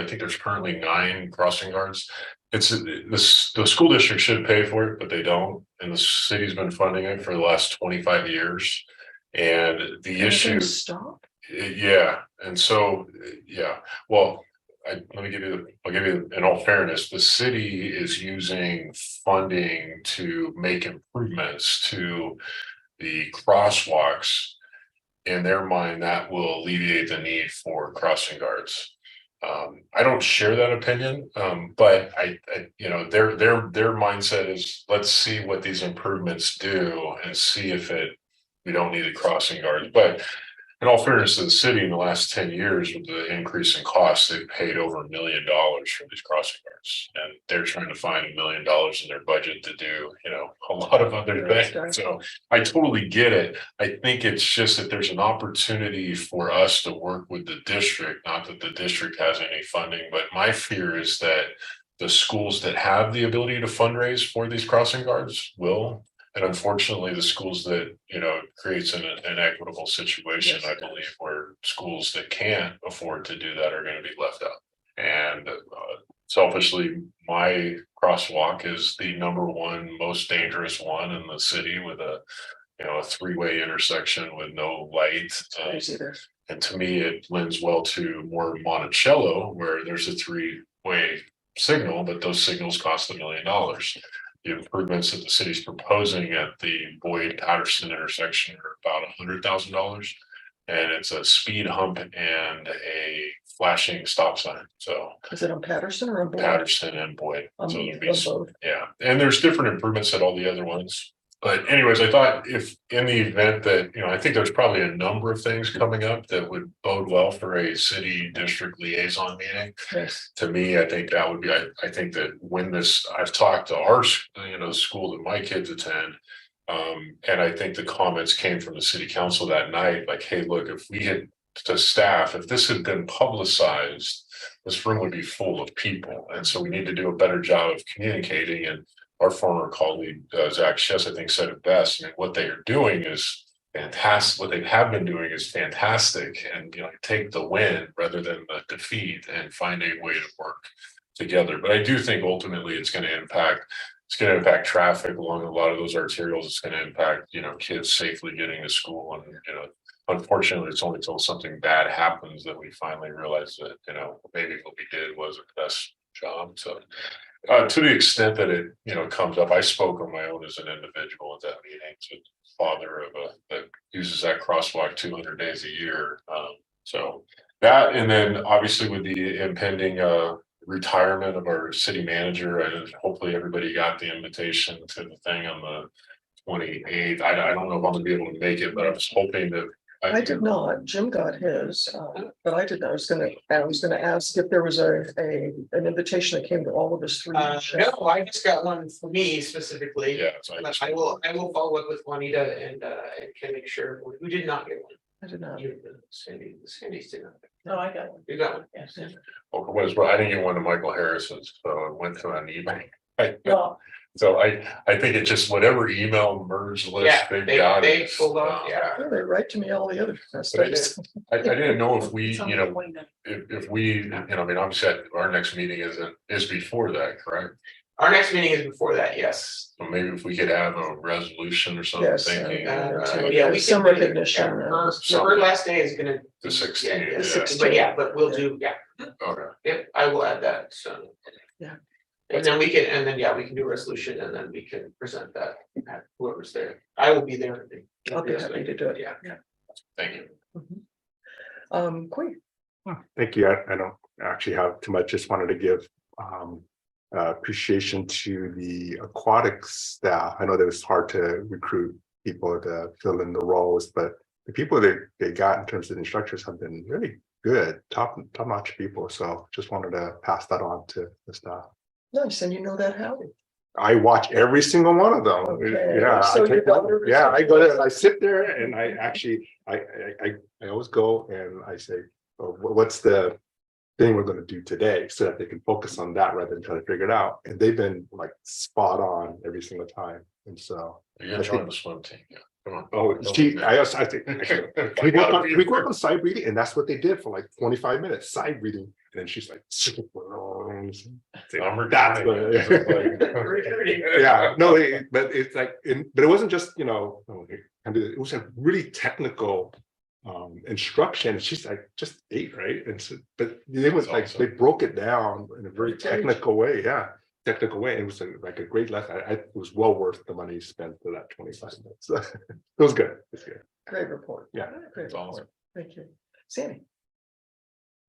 think there's currently 9 crossing guards. It's the school district should pay for it, but they don't. And the city's been funding it for the last 25 years. And the issue, Stop. yeah, and so, yeah, well, I'll give you, in all fairness, the city is using funding to make improvements to the crosswalks. In their mind, that will alleviate the need for crossing guards. I don't share that opinion, but I, you know, their mindset is, let's see what these improvements do and see if we don't need a crossing guards. But in all fairness to the city, in the last 10 years, with the increase in costs, they've paid over $1 million for these crossing guards. And they're trying to find $1 million in their budget to do, you know, a lot of other things. So I totally get it. I think it's just that there's an opportunity for us to work with the district, not that the district has any funding, but my fear is that the schools that have the ability to fundraise for these crossing guards will. And unfortunately, the schools that, you know, creates an equitable situation, I believe, where schools that can't afford to do that are going to be left out. And selfishly, my crosswalk is the #1 most dangerous one in the city, with a 3-way intersection with no light. And to me, it lends well to more Monticello, where there's a 3-way signal, but those signals cost $1 million. The improvements that the city's proposing at the Boyd Patterson intersection are about $100,000, and it's a speed hump and a flashing stop sign. So Is it on Patterson or on Boyd? Patterson and Boyd. So there'd be, both. yeah, and there's different improvements at all the other ones. But anyways, I thought if in the event that, I think there's probably a number of things coming up that would bode well for a city district liaison meeting. Yes. To me, I think that would be, I think that when I've talked to our, the school that my kids attend. And I think the comments came from the city council that night, like, hey, look, if we had to staff, if this had been publicized, this room would be full of people. And so we need to do a better job of communicating. And our former colleague, Zach Shess, I think said it best. I mean, what they are doing is fantastic. What they have been doing is fantastic. And, take the win rather than the defeat and find a way to work together. But I do think ultimately it's going to impact traffic along a lot of those arterials. It's going to impact, kids safely getting to school. And, unfortunately, it's only until something bad happens that we finally realize that, maybe what we did wasn't the best job. So to the extent that it, comes up, I spoke on my own as an individual at that meeting, to father of that uses that crosswalk 200 days a year. So that, and then obviously with the impending retirement of our city manager, and hopefully everybody got the invitation to the thing on the 28th. I don't know if I'm gonna be able to make it, but I was hoping that I did not. Jim got his, but I didn't. I was gonna ask if there was an invitation that came to all of us 3. No, I just got one for me specifically. yeah. So But I will follow up with Juanita and can make sure who did not get one. I did not. Sandy's did not. No, I got one. You got one. Yes. I didn't get one to Michael Harrison's, so I went to an email. Well, So I think it just whatever email merge list Yeah, they've got. they pulled off, yeah. Yeah, they write to me all the other But stuff. I didn't know if we, it's on the 29th. if we, I mean, obviously our next meeting is before that, correct? Our next meeting is before that, yes. So maybe if we could have a resolution or something Yes, thinking Yeah, we some can do it. recognition. Her last day is gonna. the 16th. Yeah, Yeah. the 16th, but we'll do, Okay. yep, I will add that, so. Yeah. And then we can do a resolution and then we can present that at whoever's there. I will be there. I'll be happy to do it. Yeah. Thank you. Queen. Thank you. I don't actually have too much. Just wanted to give appreciation to the aquatics staff. I know that it's hard to recruit people to fill in the roles, but the people that they got in terms of instructors have been really good, top-notch people. So just wanted to pass that on to the staff. Nice, and you know that how? I watch every single one of them. Okay, Yeah, so I take you got them- every yeah, I single go there one. and I sit there and I actually, I always go and I say, oh, what's the thing we're gonna do today, so that they can focus on that rather than trying to figure it out. And they've been like spot on every single time. And so, You joined the swim team, yeah. Come on. oh, I think, we work on side reading, and that's what they did for like 25 minutes, side reading. And then she's like, I'm that's retired. yeah, no, but it's like, but it wasn't just, you know, and it was a really technical instruction. She's like, just 8, right? And so, but they was That's like, awesome. they broke it down in a very technical way. Yeah, technical way. And it was like a great lesson. It was well worth the money spent for that 25 minutes. It was good. It's good. Great report. Yeah, Great It's awesome. report. Thank you. Sammy.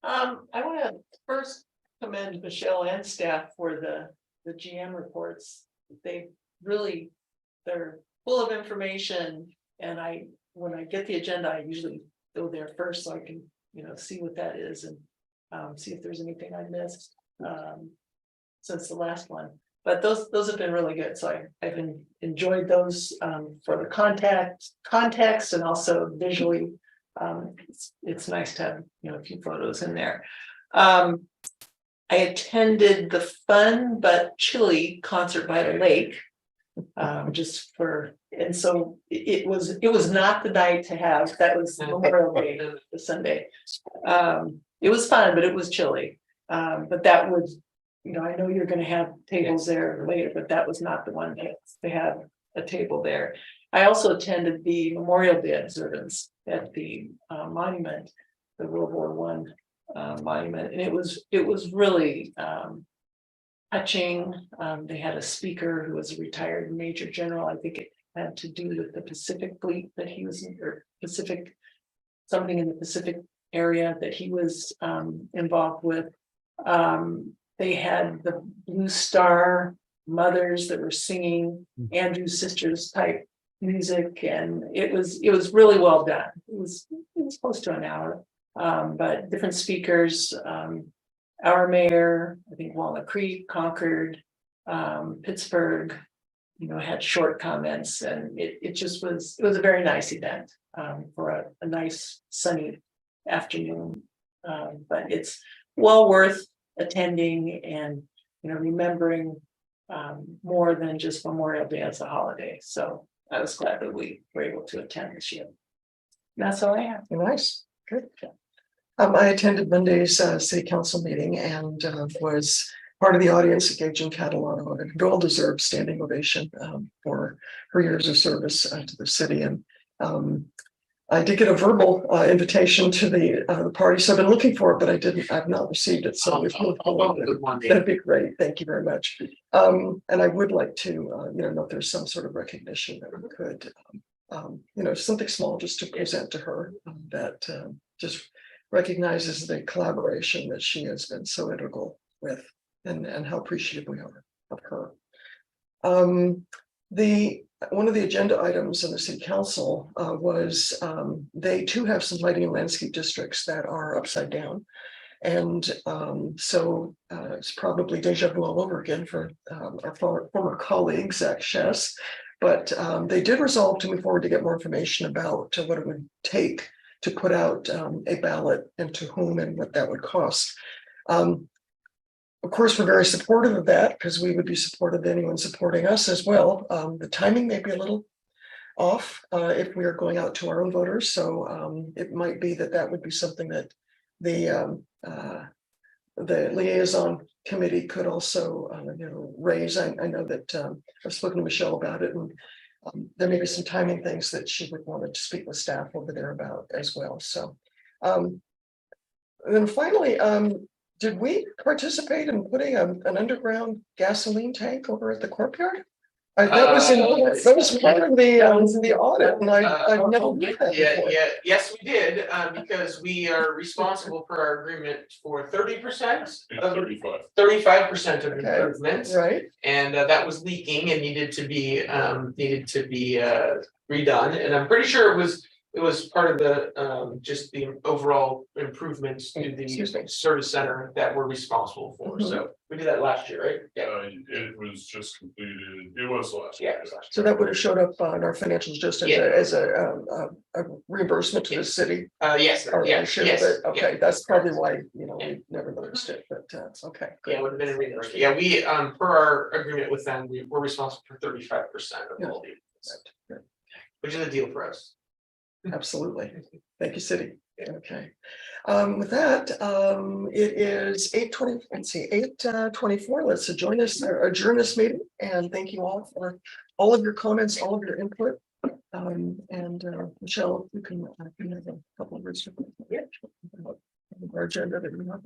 I want to first commend Michelle and staff for the GM reports. They really, they're full of information, and when I get the agenda, I usually go there first so I can, you know, see what that is and see if there's anything I missed since the last one. But those have been really good. So I've enjoyed those for the context and also visually. It's nice to have, you know, a few photos in there. I attended the fun but chilly concert by the lake. And so it was not the night to have. That was Memorial Day, the Sunday. It was fun, but it was chilly. But that was, you know, I know you're gonna have tables there later, but that was not the one that they had a table there. I also attended the Memorial Day observance at the monument, the World War I monument, and it was really touching. They had a speaker who was a retired major general. I think it had to do with the Pacific Fleet that he was in, or Pacific, something in the Pacific area that he was involved with. They had the Blue Star mothers that were singing Andrew's Sisters type music, and it was really well done. It was close to an hour, but different speakers. Our mayor, I think Walnut Creek, Concord, Pittsburgh, you know, had short comments, and it was a very nice event for a nice sunny afternoon. But it's well worth attending and, you know, remembering more than just Memorial Day as a holiday. So I was glad that we were able to attend this year. That's all I have. Nice. Good. I attended Monday's city council meeting and was part of the audience that gave Jim Catalano a well-deserved standing ovation for her years of service to the city. And I did get a verbal invitation to the party, so I've been looking for it, but I've not received it. So if you that'd be great. Thank you very much. And I would like to, you know if there's some sort of recognition that we could, you know, something small just to present to her that just recognizes the collaboration that she has been so integral with, and how appreciative we are of her. One of the agenda items in the city council was they too have some lighting and landscape districts that are upside down. And so it's probably deja vu all over again for our former colleague, Zach Shess. But they did resolve to move forward to get more information about what it would take to put out a ballot and to whom and what that would cost. Of course, we're very supportive of that because we would be supportive of anyone supporting us as well. The timing may be a little off if we are going out to our own voters. So it might be that would be something that the liaison committee could also you know, raise. I know that I've spoken to Michelle about it, and there may be some timing things that she would want to speak with staff over there about as well. So and then finally, did we participate in putting an underground gasoline tank over at the courtyard? That was part of the audit, and I've never done that before. Yes, we did, because we are responsible for our agreement for 30% of 35% of Okay. improvements. Right, And that was leaking and needed to be redone, and I'm pretty sure it was it was part of the, just the overall improvements to Excuse me. the service center that we're responsible for, so we did that last year, right? Yeah, It was just completed, it was last. yeah, it was last So that would have showed up on our financials just as Yeah. a reimbursement to the city. year. Yes, Or yeah, our share of yes, it. Okay, yeah. that's probably why, we never noticed it, but it's okay. Yeah, it would have been a reimbursement. Yeah, we, per our agreement with them, we're responsible for 35% of all the. Good. Which is a deal for us. Absolutely. Thank you, city. Okay. With that, it is 8:20, let's see, 8:24. Let's adjourn this meeting, and thank you all for all of your comments, all of your input. And Michelle, you can have a couple of words. Our agenda that we have.